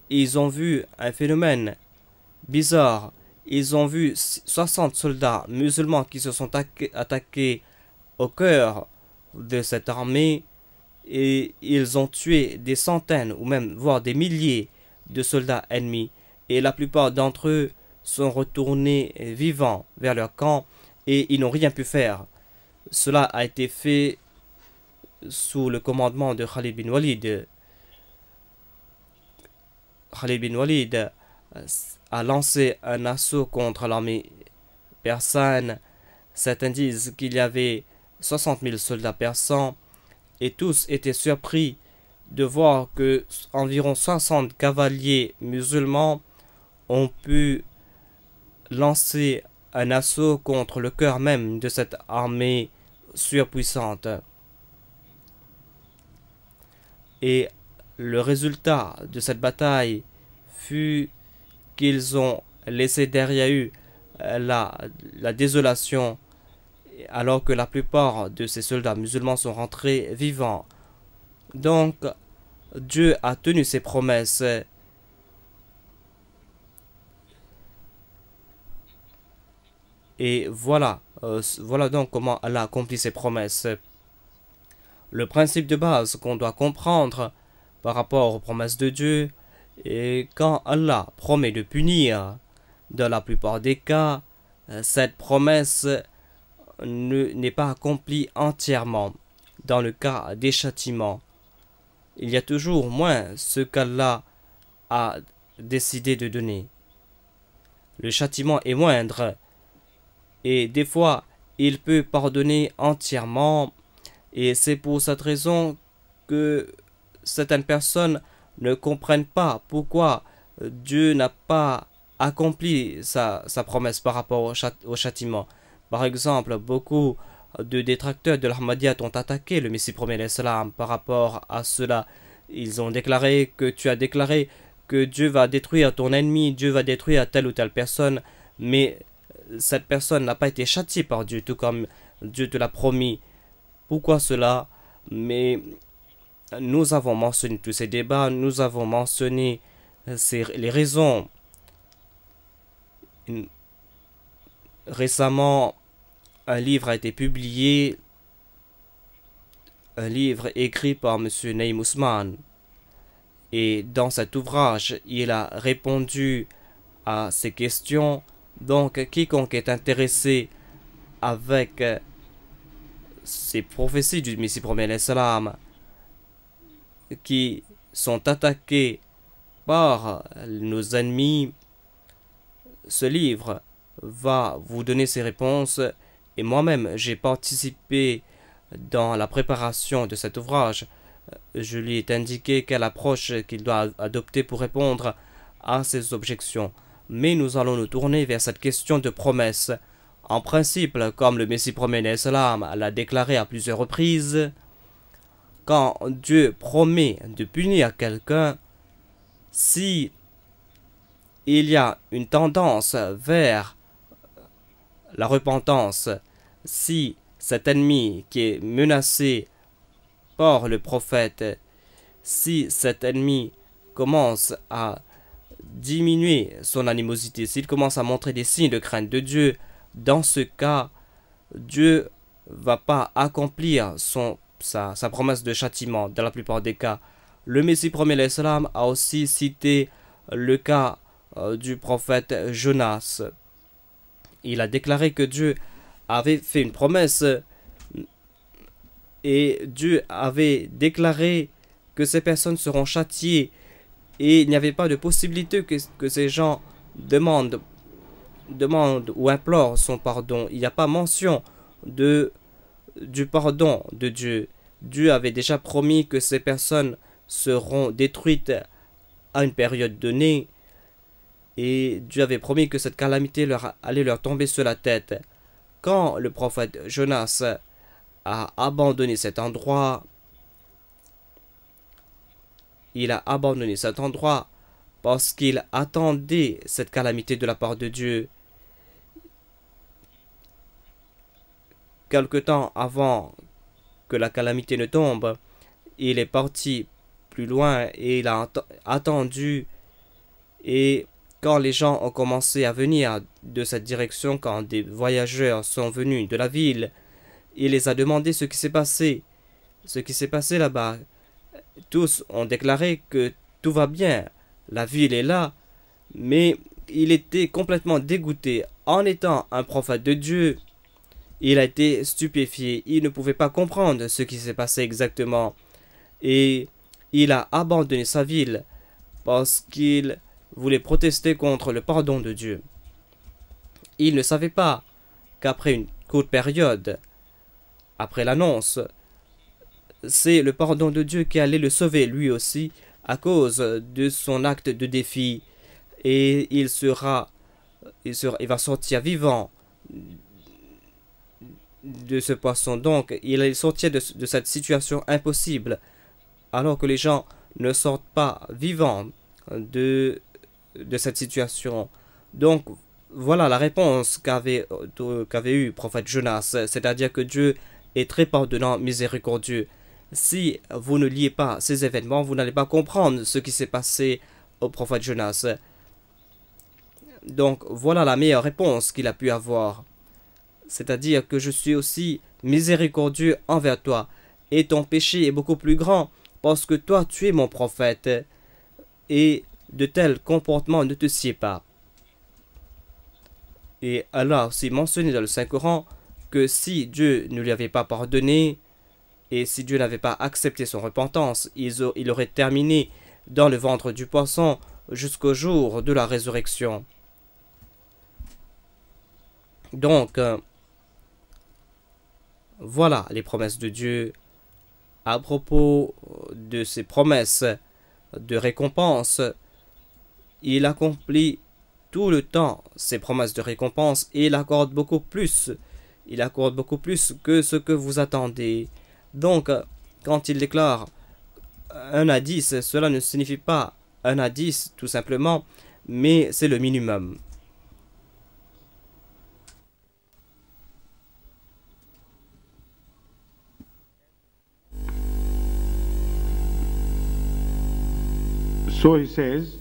Ils ont vu un phénomène bizarre. Ils ont vu 60 soldats musulmans qui se sont attaqués au cœur de cette armée et ils ont tué des centaines ou même voire des milliers de soldats ennemis et la plupart d'entre eux sont retournés vivants vers leur camp et ils n'ont rien pu faire. Cela a été fait sous le commandement de Khalid bin Walid. Khalid bin Walid a lancé un assaut contre l'armée persane. Certains disent qu'il y avait 60 000 soldats persans et tous étaient surpris de voir que environ 60 cavaliers musulmans ont pu lancer un assaut contre le cœur même de cette armée surpuissante. Et le résultat de cette bataille fut qu'ils ont laissé derrière eux la désolation, alors que la plupart de ces soldats musulmans sont rentrés vivants. Donc, Dieu a tenu ses promesses. Et voilà donc comment Allah accomplit ses promesses. Le principe de base qu'on doit comprendre par rapport aux promesses de Dieu. Et quand Allah promet de punir, dans la plupart des cas, cette promesse n'est pas accomplie entièrement. Dans le cas des châtiments, il y a toujours moins ce qu'Allah a décidé de donner. Le châtiment est moindre et des fois il peut pardonner entièrement, et c'est pour cette raison que certaines personnes ne comprennent pas pourquoi Dieu n'a pas accompli sa promesse par rapport au châtiment. Par exemple, beaucoup de détracteurs de l'Ahmadiyyat ont attaqué le Messie premier l'Islam par rapport à cela. Ils ont déclaré que tu as déclaré que Dieu va détruire ton ennemi, Dieu va détruire telle ou telle personne, mais cette personne n'a pas été châtiée par Dieu, tout comme Dieu te l'a promis. Pourquoi cela? Mais nous avons mentionné tous ces débats, nous avons mentionné les raisons. Récemment, un livre a été publié, un livre écrit par M. Naïm Ousmane. Et dans cet ouvrage, il a répondu à ces questions. Donc, quiconque est intéressé avec ces prophéties du Messie premier l'Islam qui sont attaquées par nos ennemis, ce livre va vous donner ces réponses. Et moi-même, j'ai participé dans la préparation de cet ouvrage. Je lui ai indiqué quelle approche qu'il doit adopter pour répondre à ces objections. Mais nous allons nous tourner vers cette question de promesse. En principe, comme le Messie premier l'Islam l'a déclaré à plusieurs reprises, quand Dieu promet de punir quelqu'un, si il y a une tendance vers la repentance, si cet ennemi qui est menacé par le prophète, si cet ennemi commence à diminuer son animosité, s'il commence à montrer des signes de crainte de Dieu, dans ce cas, Dieu va pas accomplir sa promesse de châtiment dans la plupart des cas. Le Messie premier l'Islam a aussi cité le cas du prophète Jonas. Il a déclaré que Dieu avait fait une promesse et Dieu avait déclaré que ces personnes seront châtiées, et il n'y avait pas de possibilité que ces gens demandent ou implorent son pardon. Il n'y a pas mention du pardon de Dieu. Dieu avait déjà promis que ces personnes seront détruites à une période donnée, et Dieu avait promis que cette calamité allait leur tomber sur la tête. Quand le prophète Jonas a abandonné cet endroit, il a abandonné cet endroit parce qu'il attendait cette calamité de la part de Dieu. Quelque temps avant que la calamité ne tombe, il est parti plus loin et il a attendu. Et quand les gens ont commencé à venir de cette direction, quand des voyageurs sont venus de la ville, il les a demandé ce qui s'est passé. Ce qui s'est passé là-bas. Tous ont déclaré que tout va bien, la ville est là, mais il était complètement dégoûté. En étant un prophète de Dieu, il a été stupéfié, il ne pouvait pas comprendre ce qui s'est passé exactement. Et il a abandonné sa ville parce qu'il voulait protester contre le pardon de Dieu. Il ne savait pas qu'après une courte période, après l'annonce, c'est le pardon de Dieu qui allait le sauver lui aussi à cause de son acte de défi, et il va sortir vivant de ce poisson. Donc il est sorti de cette situation impossible, alors que les gens ne sortent pas vivants de cette situation. Donc voilà la réponse qu'avait eu le prophète Jonas, c'est-à-dire que Dieu est très pardonnant, miséricordieux. Si vous ne liez pas ces événements, vous n'allez pas comprendre ce qui s'est passé au prophète Jonas. Donc voilà la meilleure réponse qu'il a pu avoir. C'est-à-dire que je suis aussi miséricordieux envers toi, et ton péché est beaucoup plus grand parce que toi tu es mon prophète et de tels comportements ne te sied pas. Et Allah a aussi mentionné dans le Saint-Coran que si Dieu ne lui avait pas pardonné et si Dieu n'avait pas accepté son repentance, il aurait terminé dans le ventre du poisson jusqu'au jour de la résurrection. Donc, voilà les promesses de Dieu. À propos de ces promesses de récompense, il accomplit tout le temps ses promesses de récompense et il accorde beaucoup plus. Il accorde beaucoup plus que ce que vous attendez. Donc, quand il déclare un à 10, cela ne signifie pas un à 10 tout simplement, mais c'est le minimum.
So he says,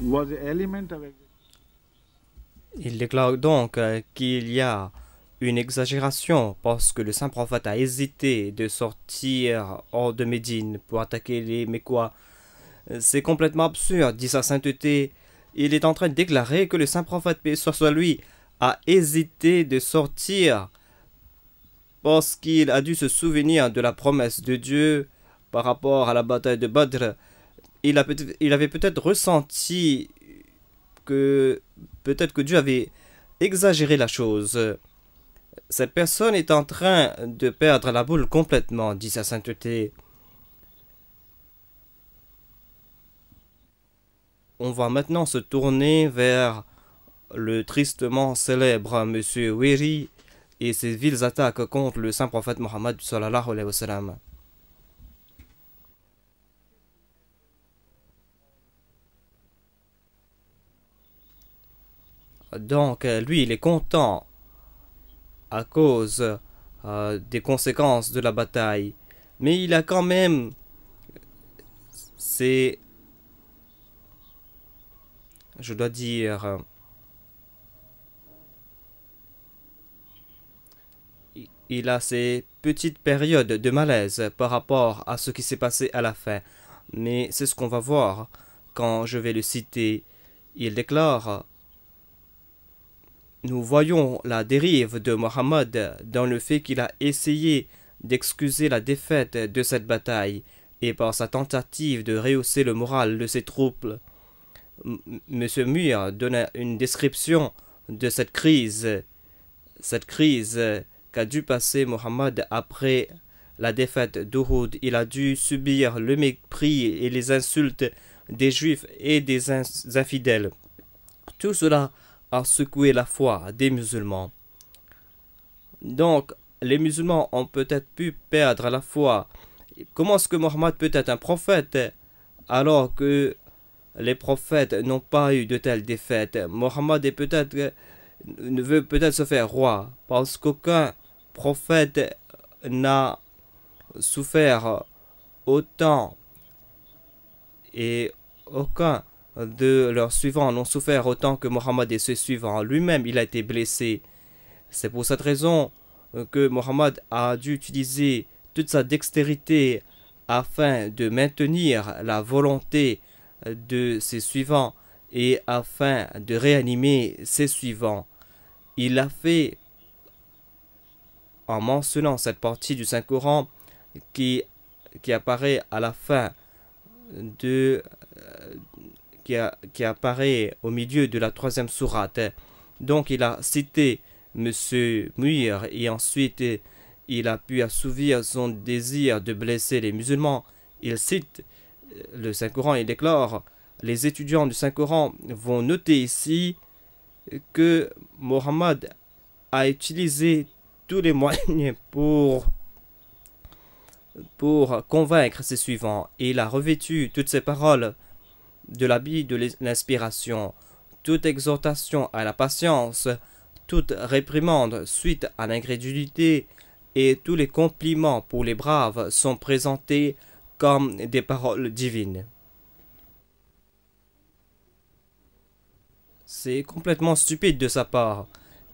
was the element of
Il déclare donc qu'il y a une exagération parce que le saint prophète a hésité de sortir hors de Médine pour attaquer les Mécois. C'est complètement absurde, dit sa sainteté. Il est en train de déclarer que le saint prophète, paix soit sur lui, a hésité de sortir parce qu'il a dû se souvenir de la promesse de Dieu par rapport à la bataille de Badr. Il avait peut-être ressenti que peut-être que Dieu avait exagéré la chose. Cette personne est en train de perdre la boule complètement, dit sa sainteté. On va maintenant se tourner vers le tristement célèbre Monsieur Weri et ses viles attaques contre le saint prophète Mohammed sallallahu alayhi wa sallam. Donc, lui, il est content à cause des conséquences de la bataille. Mais il a quand même ses... Je dois dire... il a ces petites périodes de malaise par rapport à ce qui s'est passé à la fin. Mais c'est ce qu'on va voir quand je vais le citer. Il déclare... Nous voyons la dérive de Mohammed dans le fait qu'il a essayé d'excuser la défaite de cette bataille et par sa tentative de rehausser le moral de ses troupes. Monsieur Muir donne une description de cette crise qu'a dû passer Mohammed après la défaite d'Uhud. Il a dû subir le mépris et les insultes des juifs et des infidèles. Tout cela a secoué la foi des musulmans. Donc, les musulmans ont peut-être pu perdre la foi. Comment est-ce que Mohammed peut être un prophète alors que les prophètes n'ont pas eu de telles défaites? Mohammed ne veut peut-être se faire roi parce qu'aucun prophète n'a souffert autant et aucun de leurs suivants n'ont souffert autant que Mohammed et ses suivants. Lui-même, il a été blessé. C'est pour cette raison que Mohammed a dû utiliser toute sa dextérité afin de maintenir la volonté de ses suivants et afin de réanimer ses suivants. Il l'a fait en mentionnant cette partie du Saint-Coran qui apparaît à la fin qui apparaît au milieu de la 3e sourate. Donc il a cité Monsieur Muir et ensuite il a pu assouvir son désir de blesser les musulmans. Il cite le Saint-Coran et déclare: les étudiants du Saint-Coran vont noter ici que Mohammed a utilisé tous les moyens pour convaincre ses suivants et il a revêtu toutes ses paroles de l'habit de l'inspiration. Toute exhortation à la patience, toute réprimande suite à l'incrédulité et tous les compliments pour les braves sont présentés comme des paroles divines. C'est complètement stupide de sa part.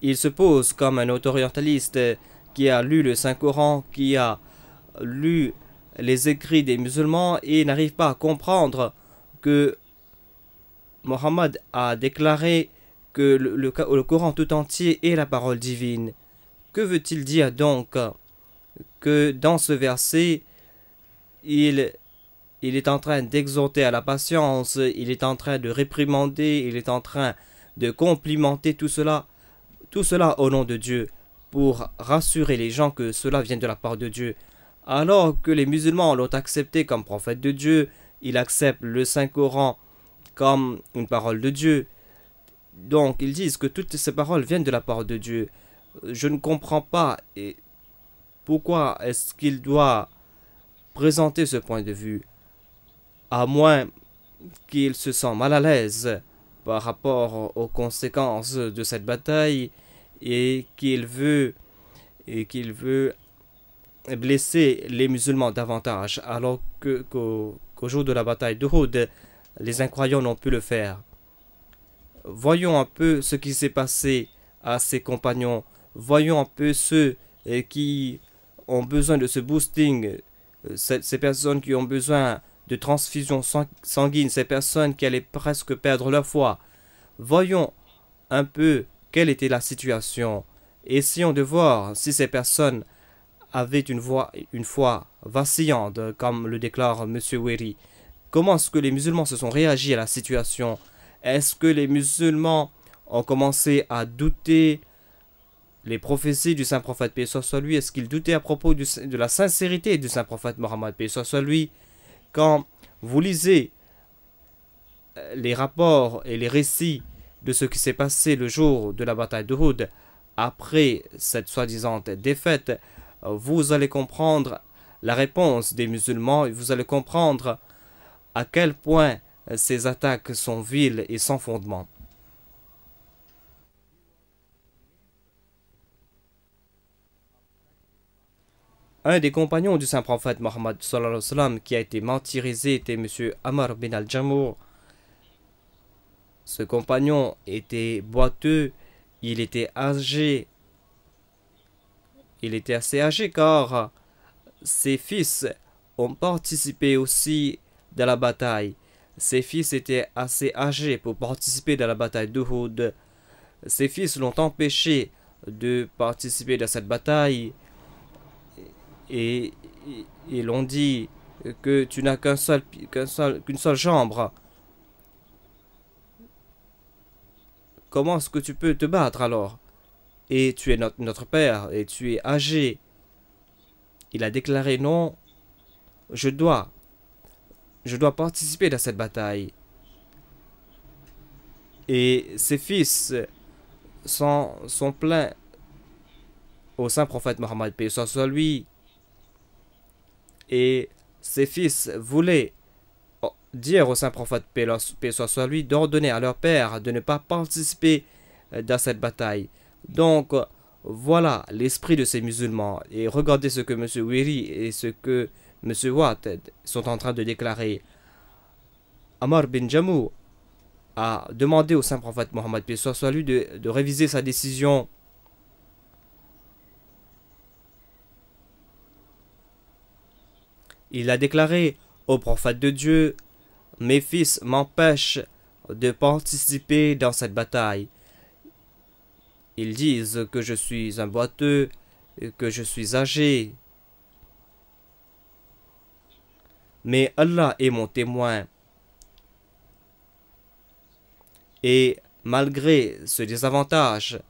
Il se pose comme un orientaliste qui a lu le Saint-Coran, qui a lu les écrits des musulmans et n'arrive pas à comprendre que Mohammed a déclaré que le Coran tout entier est la parole divine. Que veut-il dire donc? Que dans ce verset, il est en train d'exhorter à la patience, il est en train de réprimander, il est en train de complimenter tout cela au nom de Dieu, pour rassurer les gens que cela vient de la part de Dieu. Alors que les musulmans l'ont accepté comme prophète de Dieu, ils acceptent le Saint-Coran comme une parole de Dieu. Donc ils disent que toutes ces paroles viennent de la part de Dieu. Je ne comprends pas pourquoi est-ce qu'il doit présenter ce point de vue, à moins qu'il se sent mal à l'aise par rapport aux conséquences de cette bataille et qu'il veut blesser les musulmans davantage, alors qu'au jour de la bataille d'Uhud, les incroyants n'ont pu le faire. Voyons un peu ce qui s'est passé à ses compagnons. Voyons un peu ceux qui ont besoin de ce boosting, ces personnes qui ont besoin de transfusion sanguine, ces personnes qui allaient presque perdre leur foi. Voyons un peu quelle était la situation. Essayons de voir si ces personnes avaient une foi vacillante, comme le déclare M. Weri. Comment est-ce que les musulmans se sont réagis à la situation? Est-ce que les musulmans ont commencé à douter les prophéties du saint prophète paix soit lui? Est-ce qu'ils doutaient à propos de la sincérité du saint prophète Mohammed paix soit lui? Quand vous lisez les rapports et les récits de ce qui s'est passé le jour de la bataille d'Uhud, après cette soi-disant défaite, vous allez comprendre la réponse des musulmans et vous allez comprendre à quel point ces attaques sont viles et sans fondement. Un des compagnons du saint prophète Mohammed sallallahu alayhi wa sallam qui a été martyrisé était M. Ammar bin al-Jamour. Ce compagnon était boiteux, il était âgé. Il était assez âgé car ses fils ont participé aussi dans la bataille. Ses fils étaient assez âgés pour participer dans la bataille d'Uhud. Ses fils l'ont empêché de participer dans cette bataille et ils l'ont dit que tu n'as qu'une seule jambe. Comment est-ce que tu peux te battre alors? Et tu es notre père et tu es âgé. Il a déclaré non, je dois participer dans cette bataille. Et ses fils sont pleins au saint prophète Mohammed paix soit lui. Et ses fils voulaient dire au saint prophète paix soit lui d'ordonner à leur père de ne pas participer dans cette bataille. Donc voilà l'esprit de ces musulmans. Et regardez ce que M. Weri et ce que M. Watt sont en train de déclarer. Ammar bin Jamou a demandé au saint prophète Mohammed paix soit lui de réviser sa décision. Il a déclaré au prophète de Dieu: mes fils m'empêchent de participer dans cette bataille. Ils disent que je suis un boiteux, que je suis âgé. Mais Allah est mon témoin. Et malgré ce désavantage,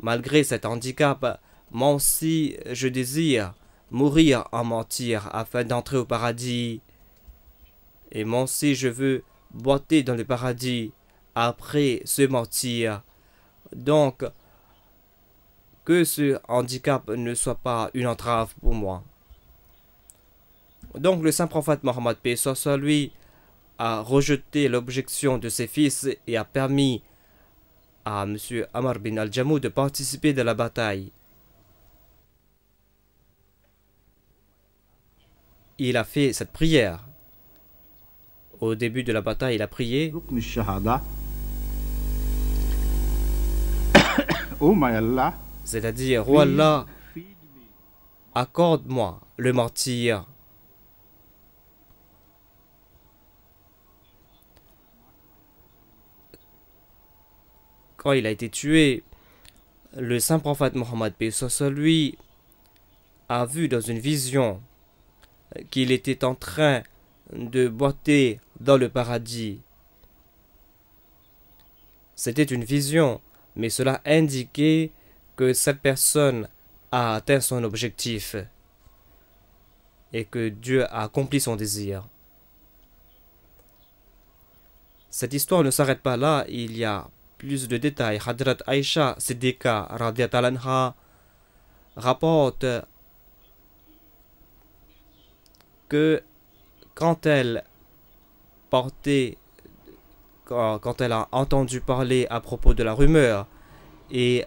malgré cet handicap, moi aussi je désire mourir en martyr afin d'entrer au paradis. Et moi aussi je veux boiter dans le paradis après ce martyr. Donc, que ce handicap ne soit pas une entrave pour moi. Donc le saint prophète Mohammed paix soit lui a rejeté l'objection de ses fils et a permis à M. Ammar bin al-Jamou de participer de la bataille. Il a fait cette prière. Au début de la bataille, il a prié:
Oh my Allah,
c'est-à-dire, oh Allah, accorde-moi le martyr. quand il a été tué, le saint prophète Mohammed paix soit sur lui a vu dans une vision qu'il était en train de boiter dans le paradis. C'était une vision, mais cela indiquait que cette personne a atteint son objectif et que Dieu a accompli son désir. Cette histoire ne s'arrête pas là, il y a plus de détails. Hadrat Aïcha Siddiqa radiyallahu anha rapporte que quand elle a entendu parler à propos de la rumeur et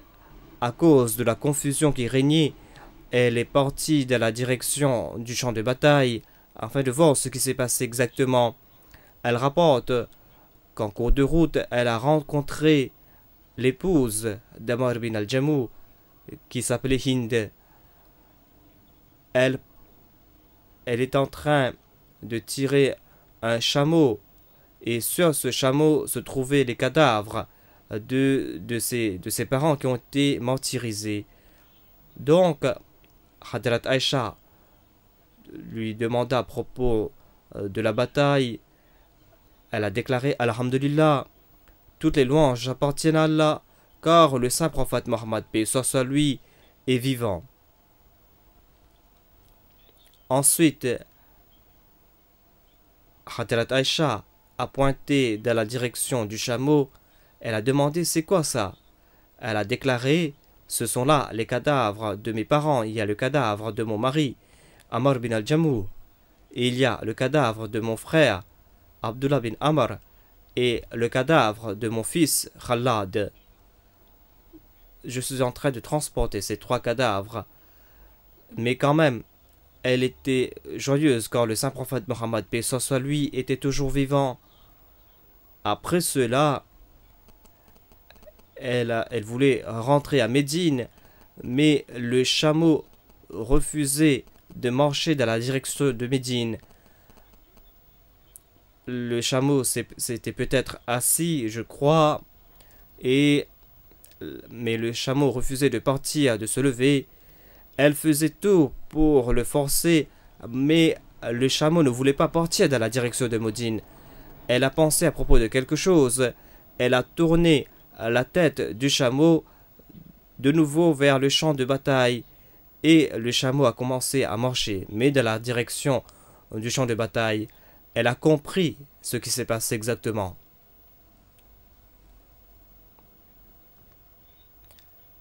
à cause de la confusion qui régnait, elle est partie dans la direction du champ de bataille afin de voir ce qui s'est passé exactement. Elle rapporte qu'en cours de route, elle a rencontré l'épouse d'Amr bin al-Jamou qui s'appelait Hind. Elle est en train de tirer un chameau et sur ce chameau se trouvaient les cadavres de ses parents qui ont été martyrisés. Donc, Hadrat Aïcha lui demanda à propos de la bataille. Elle a déclaré: Alhamdulillah, toutes les louanges appartiennent à Allah, car le saint prophète Mohammed paix soit sur lui est vivant. Ensuite, Hadrat Aïcha a pointé dans la direction du chameau. Elle a demandé: c'est quoi ça? Elle a déclaré: ce sont là les cadavres de mes parents. Il y a le cadavre de mon mari, Amr bin al-Jamou, et il y a le cadavre de mon frère, Abdullah bin Amr, et le cadavre de mon fils, Khalad. Je suis en train de transporter ces 3 cadavres. Mais quand même, elle était joyeuse car le saint prophète Mohammed paix soit lui était toujours vivant. Après cela, elle voulait rentrer à Médine, mais le chameau refusait de marcher dans la direction de Médine. Le chameau s'était peut-être assis, je crois, mais le chameau refusait de partir, de se lever. Elle faisait tout pour le forcer, mais le chameau ne voulait pas partir dans la direction de Médine. Elle a pensé à propos de quelque chose. Elle a tourné la tête du chameau de nouveau vers le champ de bataille et le chameau a commencé à marcher, mais dans la direction du champ de bataille. Elle a compris ce qui s'est passé exactement.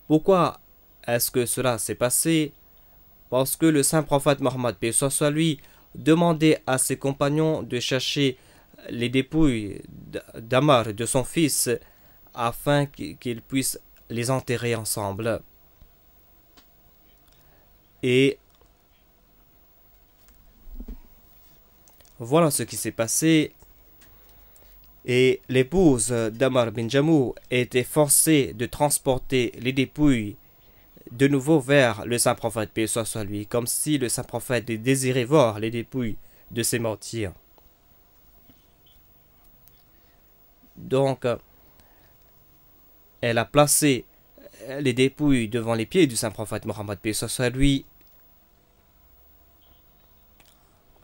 Pourquoi est-ce que cela s'est passé? Parce que le saint prophète Mohammed paix soit lui demandait à ses compagnons de chercher les dépouilles d'Amar, de son fils, afin qu'ils puissent les enterrer ensemble. Et voilà ce qui s'est passé. Et l'épouse d'Amr bin Jamou était forcée de transporter les dépouilles de nouveau vers le saint prophète paix soit lui, comme si le saint prophète désirait voir les dépouilles de ses martyrs. Donc, elle a placé les dépouilles devant les pieds du saint prophète Mohammed paix soit lui.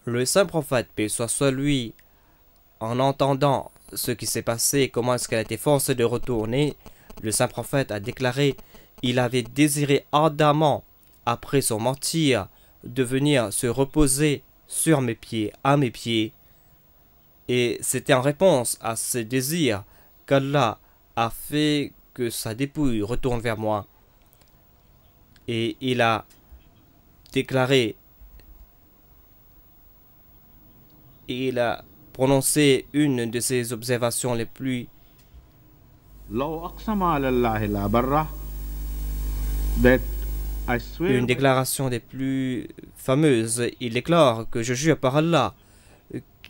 Le saint prophète paix soit lui, en entendant ce qui s'est passé, comment est-ce qu'elle a été forcée de retourner, le saint prophète a déclaré: il avait désiré ardemment, après son martyre, de venir se reposer sur mes pieds, à mes pieds. Et c'était en réponse à ce désir qu'Allah a fait que sa dépouille retourne vers moi. Et il a déclaré, il a prononcé une de ses observations les plus une déclaration des plus fameuses. Il déclare que je jure par Allah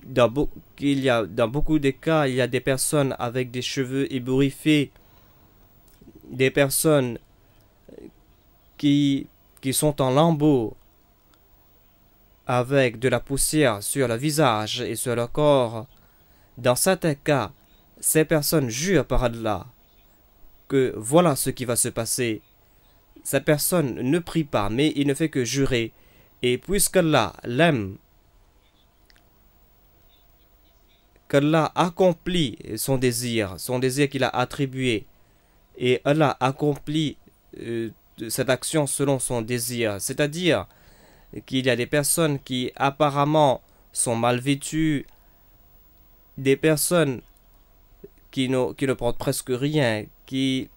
dans beaucoup de cas, il y a des personnes avec des cheveux ébouriffés, des personnes qui sont en lambeaux, avec de la poussière sur le visage et sur le corps. Dans certains cas, ces personnes jurent par Allah que voilà ce qui va se passer. Cette personne ne prie pas, mais il ne fait que jurer. Et puisqu'Allah l'aime, qu'Allah accomplit son désir qu'il a attribué, et Allah accomplit cette action selon son désir, c'est-à-dire qu'il y a des personnes qui apparemment sont mal vêtues, des personnes qui ne portent presque rien, qui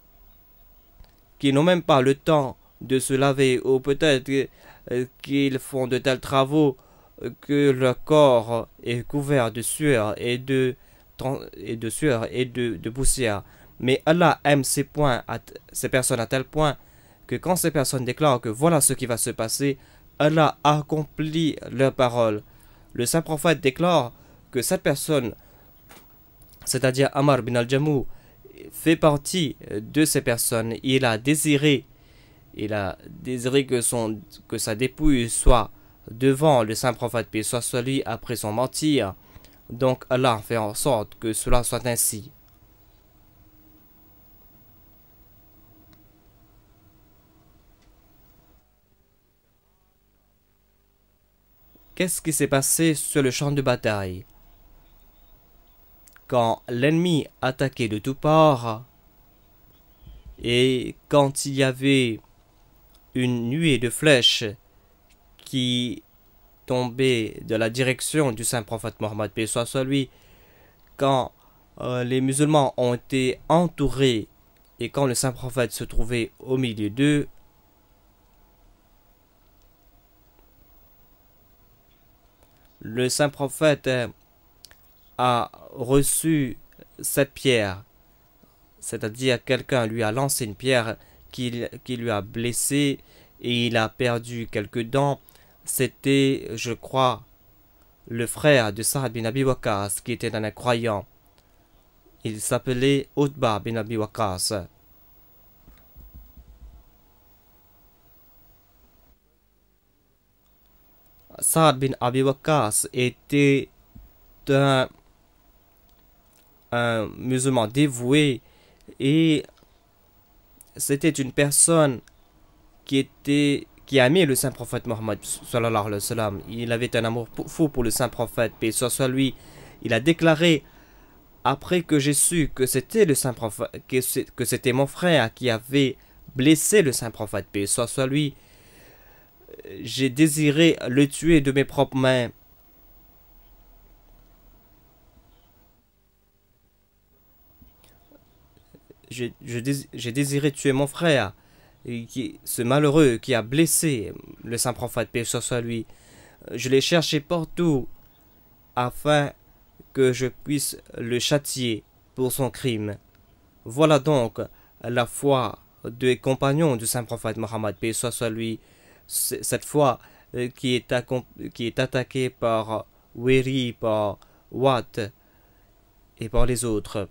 n'ont même pas le temps de se laver, ou peut-être qu'ils font de tels travaux que leur corps est couvert de sueur et de poussière. Mais Allah aime ces personnes à tel point que quand ces personnes déclarent que voilà ce qui va se passer, Allah accomplit leurs paroles. Le saint prophète déclare que cette personne, c'est-à-dire Ammar bin al-Jamou, fait partie de ces personnes. Il a désiré que sa dépouille soit devant le saint prophète, paix soit sur lui, après son mentir. Donc Allah fait en sorte que cela soit ainsi. Qu'est-ce qui s'est passé sur le champ de bataille? Quand l'ennemi attaquait de tous parts, et quand il y avait une nuée de flèches qui tombait de la direction du saint prophète Mohammed, paix soit sur lui, quand les musulmans ont été entourés et quand le saint prophète se trouvait au milieu d'eux, le saint prophète a reçu cette pierre, c'est-à-dire quelqu'un lui a lancé une pierre qui lui a blessé et il a perdu quelques dents. C'était, je crois, le frère de Sa'ad bin Abi Waqqas qui était un incroyant. Il s'appelait Utba bin Abi Waqqas. Sa'ad bin Abi Waqqas était un musulman dévoué et c'était une personne qui aimait le saint prophète Mohammed sallallahu alayhi wa sallam. Il avait un amour fou pour le saint prophète, paix soit sur lui. Il a déclaré, après que j'ai su que c'était le saint prophète, que c'était mon frère qui avait blessé le saint prophète, paix soit sur lui, j'ai désiré le tuer de mes propres mains. J'ai désiré tuer mon frère, ce malheureux qui a blessé le saint prophète, paix soit sur lui. Je l'ai cherché partout afin que je puisse le châtier pour son crime. Voilà donc la foi des compagnons du saint prophète Mohammed, paix soit sur lui. Cette foi qui est attaquée par Weri, par Watt et par les autres.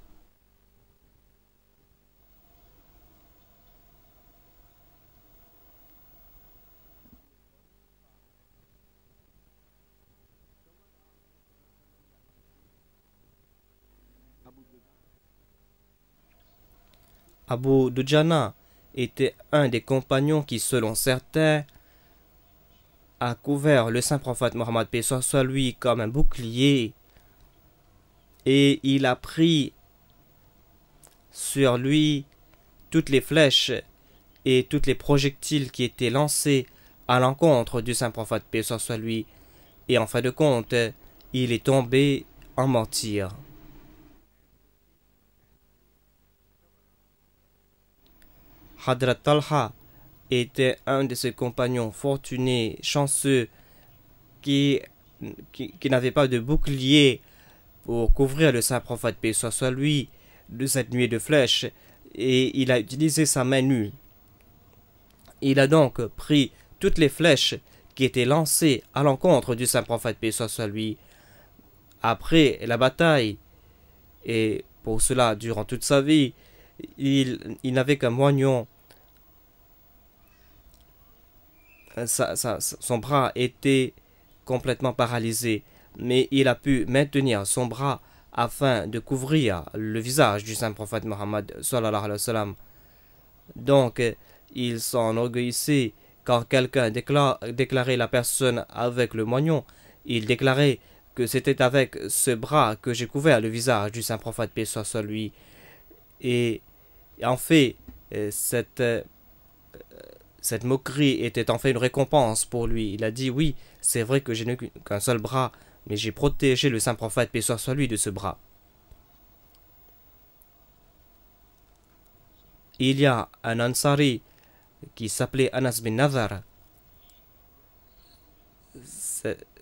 Abu Dujana était un des compagnons qui, selon certains, a couvert le saint prophète Mohammed, paix soit sur lui, comme un bouclier, et il a pris sur lui toutes les flèches et tous les projectiles qui étaient lancés à l'encontre du saint prophète, paix soit sur lui, et en fin de compte, il est tombé en martyr. Hadrat Talha était un de ses compagnons fortunés, chanceux, qui n'avait pas de bouclier pour couvrir le saint prophète, paix soit sur lui, de cette nuée de flèches, et il a utilisé sa main nue. Il a donc pris toutes les flèches qui étaient lancées à l'encontre du saint prophète, paix soit sur lui, après la bataille, et pour cela, durant toute sa vie, il n'avait qu'un moignon. Son bras était complètement paralysé, mais il a pu maintenir son bras afin de couvrir le visage du saint prophète Mohammed sallallahu alayhi wa sallam. Donc, il s'enorgueillissait quand quelqu'un déclarait la personne avec le moignon. Il déclarait que c'était avec ce bras que j'ai couvert le visage du saint prophète, paix soit sur lui. Et en fait, cette moquerie était en fait une récompense pour lui. Il a dit oui, c'est vrai que je n'ai qu'un seul bras, mais j'ai protégé le saint prophète, paix soit sur lui, de ce bras. Il y a un Ansari qui s'appelait Anas bin Nadar.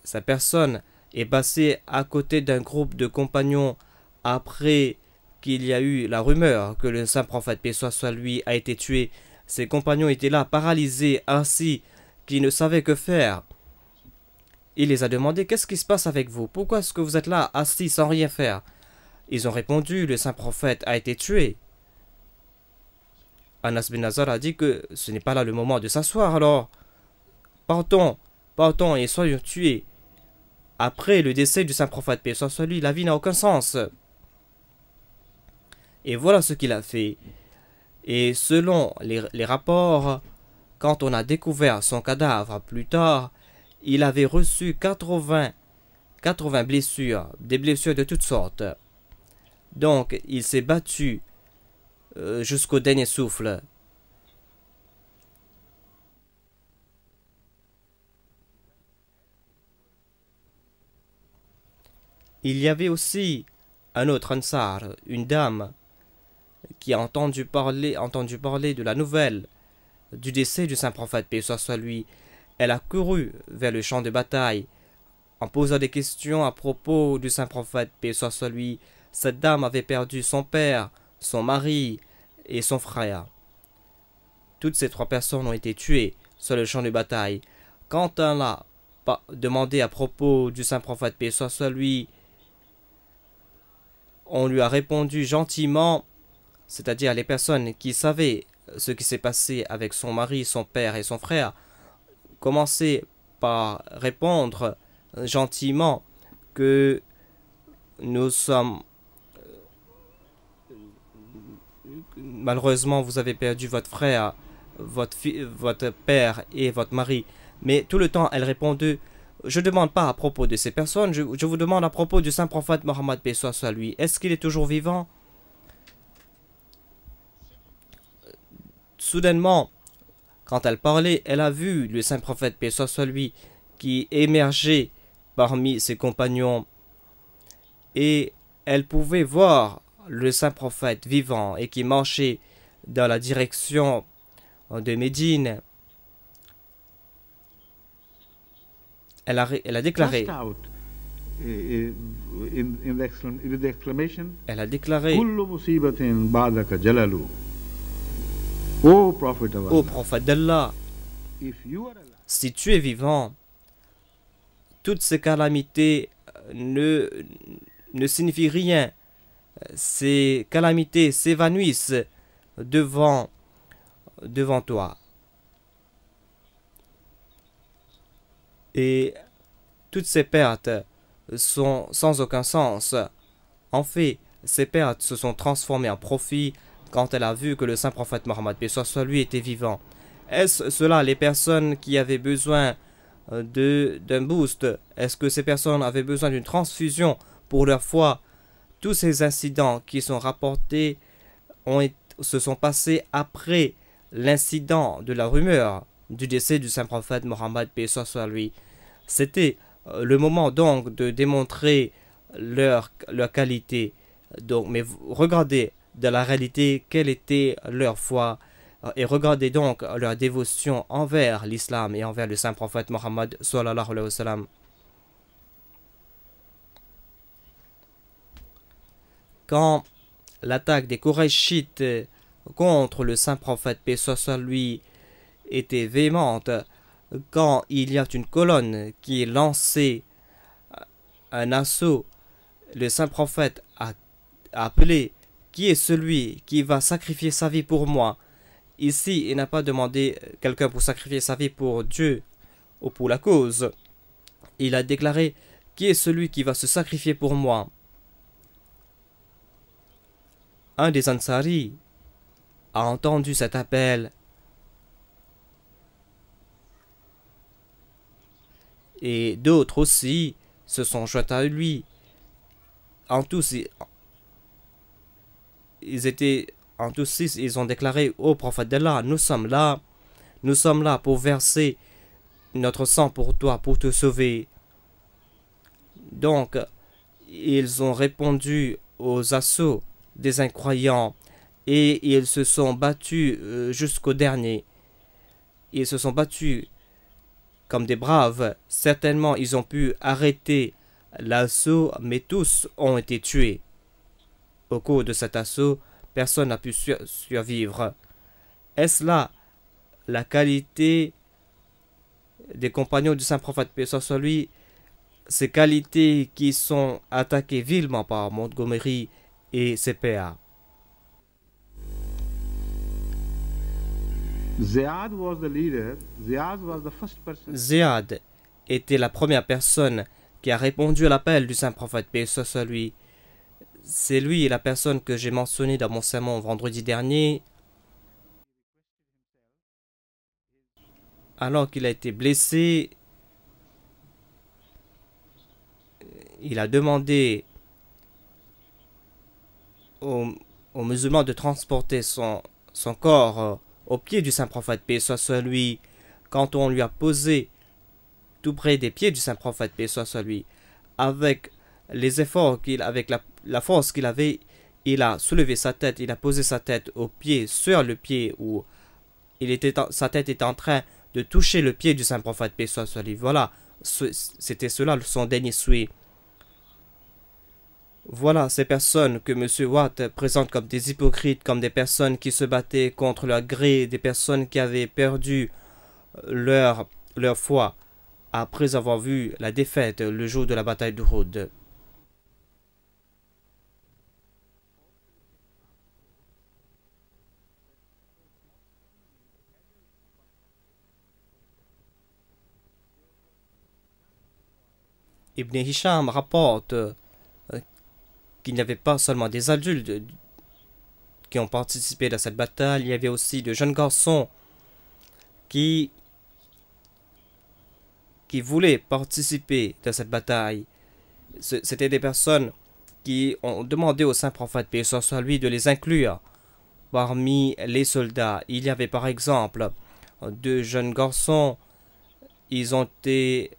Sa personne est passée à côté d'un groupe de compagnons après qu'il y a eu la rumeur que le saint prophète, paix soit sur lui, a été tué. Ses compagnons étaient là, paralysés, assis, qui ne savaient que faire. Il les a demandé: qu'est-ce qui se passe avec vous? Pourquoi est-ce que vous êtes là, assis, sans rien faire? Ils ont répondu: le saint prophète a été tué. Anas bin Nazar a dit que ce n'est pas là le moment de s'asseoir, alors partons et soyons tués. Après le décès du saint prophète, paix soit sur lui, la vie n'a aucun sens. Et voilà ce qu'il a fait. Et selon les rapports, quand on a découvert son cadavre plus tard, il avait reçu 80 blessures, des blessures de toutes sortes. Donc, il s'est battu jusqu'au dernier souffle. Il y avait aussi un autre Ansar, une dame, qui a entendu parler de la nouvelle du décès du saint prophète, paix soit sur lui. Elle a couru vers le champ de bataille en posant des questions à propos du saint prophète, paix soit sur lui. Cette dame avait perdu son père, son mari et son frère. Toutes ces trois personnes ont été tuées sur le champ de bataille. Quand on l'a demandé à propos du saint prophète, paix soit sur lui, on lui a répondu gentiment, c'est-à-dire les personnes qui savaient ce qui s'est passé avec son mari, son père et son frère, commençaient par répondre gentiment que nous sommes... Malheureusement, vous avez perdu votre frère, votre père et votre mari. Mais tout le temps, elle répondait: je ne demande pas à propos de ces personnes, je vous demande à propos du saint prophète Mohammed, paix soit sur lui. Est-ce qu'il est toujours vivant? Soudainement, quand elle parlait, elle a vu le saint prophète, paix soit sur lui, qui émergeait parmi ses compagnons. Et elle pouvait voir le saint prophète vivant et qui marchait dans la direction de Médine. Elle a déclaré, elle a déclaré: ô prophète d'Allah, si tu es vivant, toutes ces calamités ne signifient rien. Ces calamités s'évanouissent devant toi. Et toutes ces pertes sont sans aucun sens. En fait, ces pertes se sont transformées en profit quand elle a vu que le saint prophète Mohammed, paix soit sur lui, était vivant. Est-ce cela les personnes qui avaient besoin d'un boost? Est-ce que ces personnes avaient besoin d'une transfusion pour leur foi? Tous ces incidents qui sont rapportés se sont passés après l'incident de la rumeur du décès du saint prophète Mohammed, paix soit sur lui. C'était le moment donc de démontrer leur qualité. Donc, mais regardez dans la réalité quelle était leur foi et regardez donc leur dévotion envers l'islam et envers le saint prophète Mohammed sallallahu alayhi wa sallam. Quand l'attaque des Qurayshites contre le saint prophète, paix soit sur lui, était véhémente, quand il y a une colonne qui est lancée un assaut, le saint prophète a appelé: qui est celui qui va sacrifier sa vie pour moi? Ici, il n'a pas demandé quelqu'un pour sacrifier sa vie pour Dieu ou pour la cause. Il a déclaré: qui est celui qui va se sacrifier pour moi? Un des Ansari a entendu cet appel et d'autres aussi se sont joints à lui. En tous, ils étaient en tous six, ils ont déclaré au prophète d'Allah, nous sommes là pour verser notre sang pour toi, pour te sauver. Donc, ils ont répondu aux assauts des incroyants et ils se sont battus jusqu'au dernier. Ils se sont battus comme des braves. Certainement, ils ont pu arrêter l'assaut, mais tous ont été tués. Au cours de cet assaut, personne n'a pu survivre. Est-ce là la qualité des compagnons du Saint-Prophète, paix soit lui, ces qualités qui sont attaquées vilement par Montgomery et ses pairs?
Ziyad was the leader. Ziyad was the first person.
Ziyad était la première personne qui a répondu à l'appel du Saint-Prophète, paix soit lui. C'est lui la personne que j'ai mentionnée dans mon sermon vendredi dernier. Alors qu'il a été blessé, il a demandé aux musulmans de transporter son corps au pied du Saint-Prophète, paix soit sur lui. Quand on lui a posé tout près des pieds du Saint-Prophète, paix soit sur lui, avec les efforts avec la force qu'il avait, il a soulevé sa tête, il a posé sa tête au pied, sur le pied où sa tête était en train de toucher le pied du Saint-Prophète, paix soit sur lui. Voilà, c'était cela son dernier souhait. Voilà ces personnes que M. Watt présente comme des hypocrites, comme des personnes qui se battaient contre leur gré, des personnes qui avaient perdu leur foi après avoir vu la défaite le jour de la bataille d'Uhud. Ibn Hisham rapporte qu'il n'y avait pas seulement des adultes qui ont participé à cette bataille, il y avait aussi de jeunes garçons qui voulaient participer à cette bataille. C'était des personnes qui ont demandé au Saint-Prophète, paix soit lui, de les inclure parmi les soldats. Il y avait par exemple deux jeunes garçons, ils ont été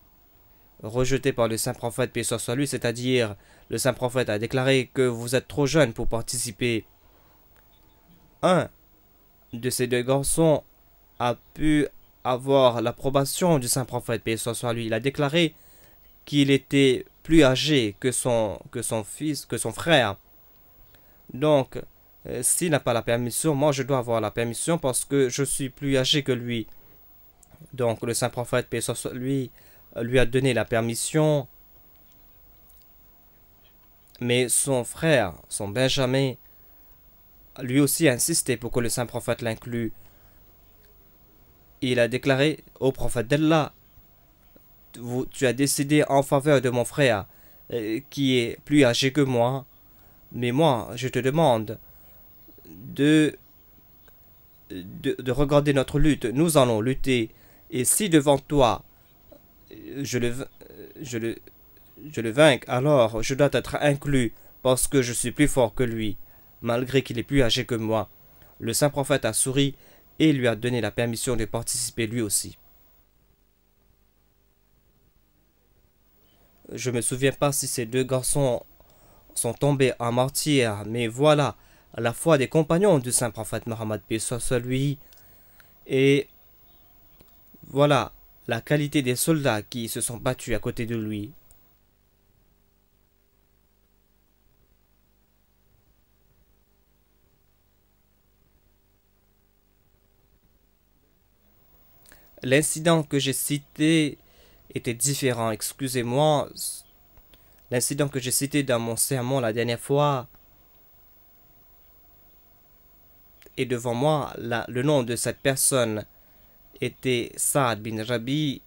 rejetés par le Saint-Prophète, paix soit lui, c'est-à-dire le Saint-Prophète a déclaré que vous êtes trop jeunes pour participer. Un de ces deux garçons a pu avoir l'approbation du Saint-Prophète, paix soit lui. Il a déclaré qu'il était plus âgé que son frère. Donc, s'il n'a pas la permission, moi je dois avoir la permission parce que je suis plus âgé que lui. Donc, le Saint-Prophète, paix soit lui a donné la permission. Mais son frère, son Benjamin, lui aussi a insisté pour que le Saint-Prophète l'inclue. Il a déclaré au prophète d'Allah, tu as décidé en faveur de mon frère qui est plus âgé que moi, mais moi je te demande de regarder notre lutte. Nous allons lutter, et si devant toi je le vainque, alors je dois être inclus parce que je suis plus fort que lui, malgré qu'il est plus âgé que moi. Le saint prophète a souri et lui a donné la permission de participer lui aussi. Je ne me souviens pas si ces deux garçons sont tombés en martyrs, mais voilà la foi des compagnons du saint prophète Mohammed, paix soit sur lui, et voilà la qualité des soldats qui se sont battus à côté de lui. L'incident que j'ai cité était différent, excusez-moi. L'incident que j'ai cité dans mon sermon la dernière fois, et devant moi, le nom de cette personne était Saad bin Rabi.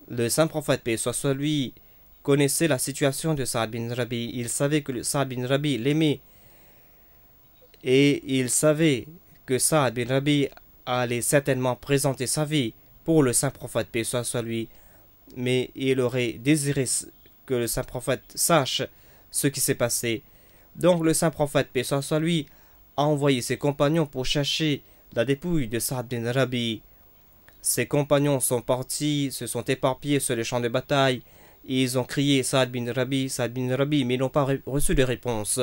Le saint prophète, paix soit sur lui, connaissait la situation de Saad bin Rabi. Il savait que Saad bin Rabi l'aimait. et il savait que Saad bin Rabi allait certainement présenter sa vie pour le saint prophète, paix soit sur lui, mais il aurait désiré que le saint prophète sache ce qui s'est passé. Donc le saint prophète, paix soit sur lui, a envoyé ses compagnons pour chercher la dépouille de Saad bin Rabi. Ses compagnons sont partis, se sont éparpillés sur le champ de bataille, et ils ont crié Saad bin Rabi, mais ils n'ont pas reçu de réponse.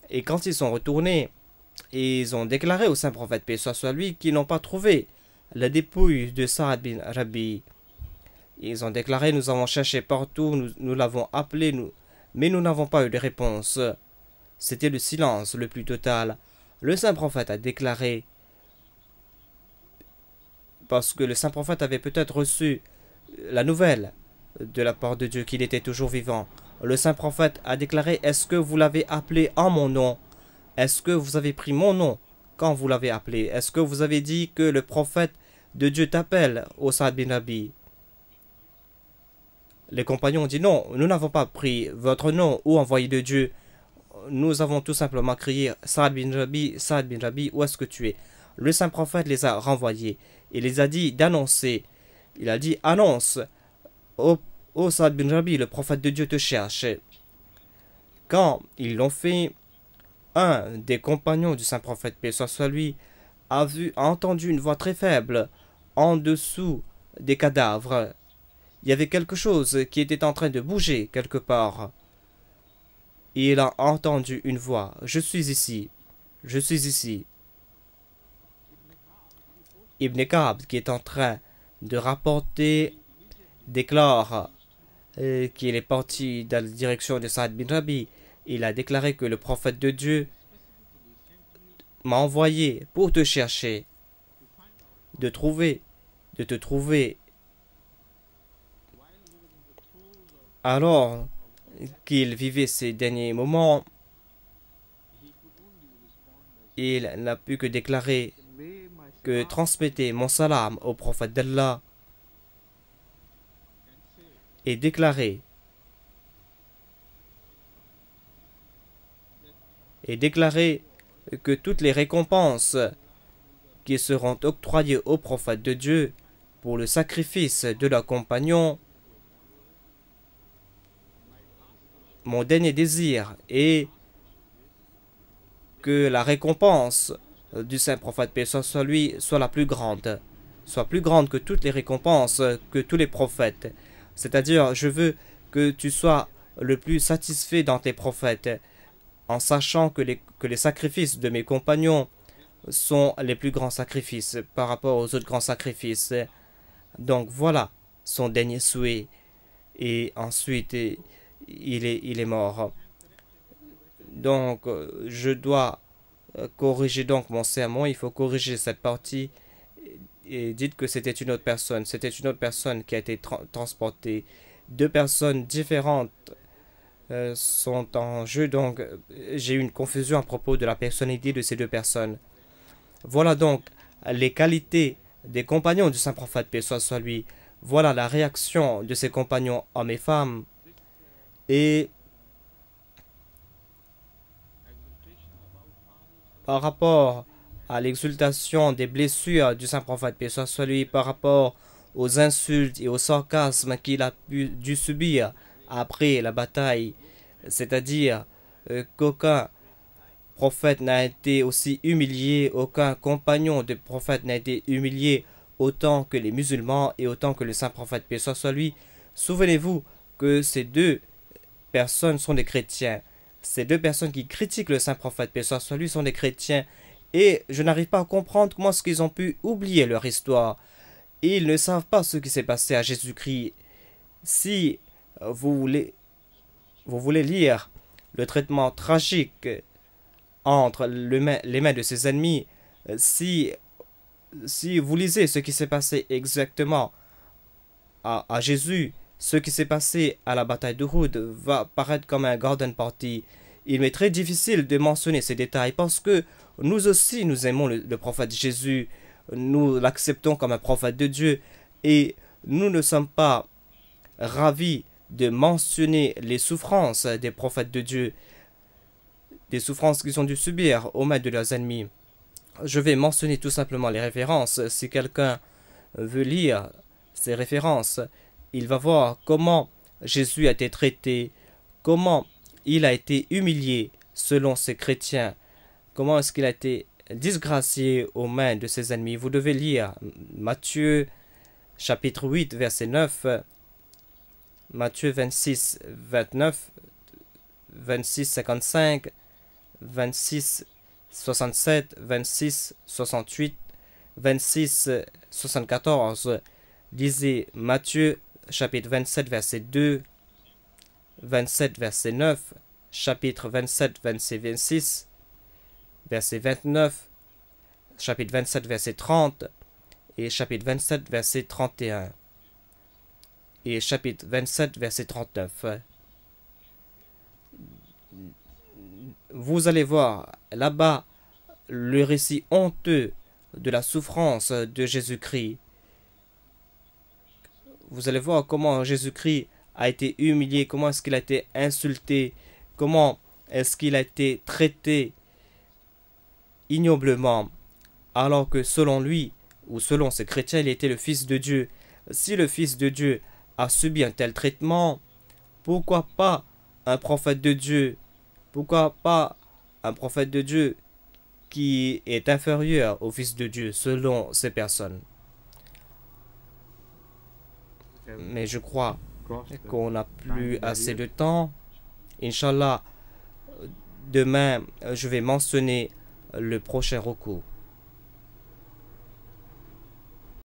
Et quand ils sont retournés, ils ont déclaré au saint prophète, paix soit sur lui, qu'ils n'ont pas trouvé la dépouille de Saad bin Rabi. Ils ont déclaré, nous avons cherché partout, nous l'avons appelé, mais nous n'avons pas eu de réponse. C'était le silence le plus total. Le saint prophète a déclaré, parce que le saint prophète avait peut-être reçu la nouvelle de la part de Dieu qu'il était toujours vivant. Le saint prophète a déclaré, est-ce que vous l'avez appelé en mon nom? Est-ce que vous avez pris mon nom quand vous l'avez appelé? Est-ce que vous avez dit que le prophète de Dieu t'appelle, ô Saad bin Rabi? Les compagnons ont dit non, nous n'avons pas pris votre nom, ô envoyé de Dieu. Nous avons tout simplement crié Saad bin Rabi, où est-ce que tu es? Le saint prophète les a renvoyés. Il les a dit d'annoncer. Il a dit annonce, ô Saad bin Rabi, le prophète de Dieu te cherche. Quand ils l'ont fait, un des compagnons du saint prophète, paix soit sur lui, a entendu une voix très faible en dessous des cadavres. Il y avait quelque chose qui était en train de bouger quelque part. Et il a entendu une voix. Je suis ici. Je suis ici. Ibn Ka'b, qui est en train de rapporter, déclare qu'il est parti dans la direction de Saad bin Rabi. Il a déclaré que le prophète de Dieu m'a envoyé pour te chercher, de te trouver. Alors qu'il vivait ces derniers moments, il n'a pu que déclarer que transmettez mon salam au prophète d'Allah et déclarer que toutes les récompenses qui seront octroyées au prophète de Dieu pour le sacrifice de leurs compagnons, mon dernier désir est que la récompense du saint prophète, paix soit sur lui, soit la plus grande, soit plus grande que toutes les récompenses que tous les prophètes. C'est-à-dire, je veux que tu sois le plus satisfait dans tes prophètes, en sachant que les sacrifices de mes compagnons sont les plus grands sacrifices par rapport aux autres grands sacrifices. Donc voilà son dernier souhait. Et ensuite, il est mort. Donc, je dois corriger donc mon sermon. Il faut corriger cette partie. Et dites que c'était une autre personne. C'était une autre personne qui a été transportée. Deux personnes différentes sont en jeu. Donc, j'ai eu une confusion à propos de la personnalité de ces deux personnes. Voilà donc les qualités des compagnons du saint prophète, paix soit sur lui. Voilà la réaction de ses compagnons hommes et femmes. Et par rapport à l'exultation des blessures du saint prophète, paix soit sur lui, par rapport aux insultes et aux sarcasmes qu'il a dû subir après la bataille, c'est-à-dire qu'aucun prophète n'a été aussi humilié, aucun compagnon de prophète n'a été humilié autant que les musulmans et autant que le saint prophète, paix soit sur lui. Souvenez-vous que ces deux personnes sont des chrétiens. Ces deux personnes qui critiquent le saint prophète, paix soit sur lui, sont des chrétiens. Et je n'arrive pas à comprendre comment est-ce qu'ils ont pu oublier leur histoire. Ils ne savent pas ce qui s'est passé à Jésus-Christ. Si vous voulez lire le traitement tragique entre les mains de ses ennemis, si vous lisez ce qui s'est passé exactement à Jésus, ce qui s'est passé à la bataille d'Uhud va paraître comme un garden party. Il m'est très difficile de mentionner ces détails parce que nous aussi nous aimons le prophète Jésus, nous l'acceptons comme un prophète de Dieu et nous ne sommes pas ravis de mentionner les souffrances des prophètes de Dieu. des souffrances qu'ils ont dû subir aux mains de leurs ennemis. Je vais mentionner tout simplement les références. Si quelqu'un veut lire ces références, il va voir comment Jésus a été traité, comment il a été humilié selon ces chrétiens, comment est-ce qu'il a été disgracié aux mains de ses ennemis. Vous devez lire Matthieu chapitre 8 verset 9, Matthieu 26 29, 26 55, 26 67, 26 68, 26 74. Lisez Matthieu chapitre 27 verset 2, 27 verset 9, chapitre 27 verset 26, verset 29, chapitre 27 verset 30 et chapitre 27 verset 31 et chapitre 27 verset 39. Vous allez voir là-bas le récit honteux de la souffrance de Jésus-Christ. Vous allez voir comment Jésus-Christ a été humilié, comment est-ce qu'il a été insulté, comment est-ce qu'il a été traité ignoblement, alors que selon lui, ou selon ces chrétiens, il était le Fils de Dieu. Si le Fils de Dieu a subi un tel traitement, pourquoi pas un prophète de Dieu? Pourquoi pas un prophète de Dieu qui est inférieur au Fils de Dieu selon ces personnes? Mais je crois qu'on n'a plus assez de temps. Inch'Allah, demain, je vais mentionner le prochain recours.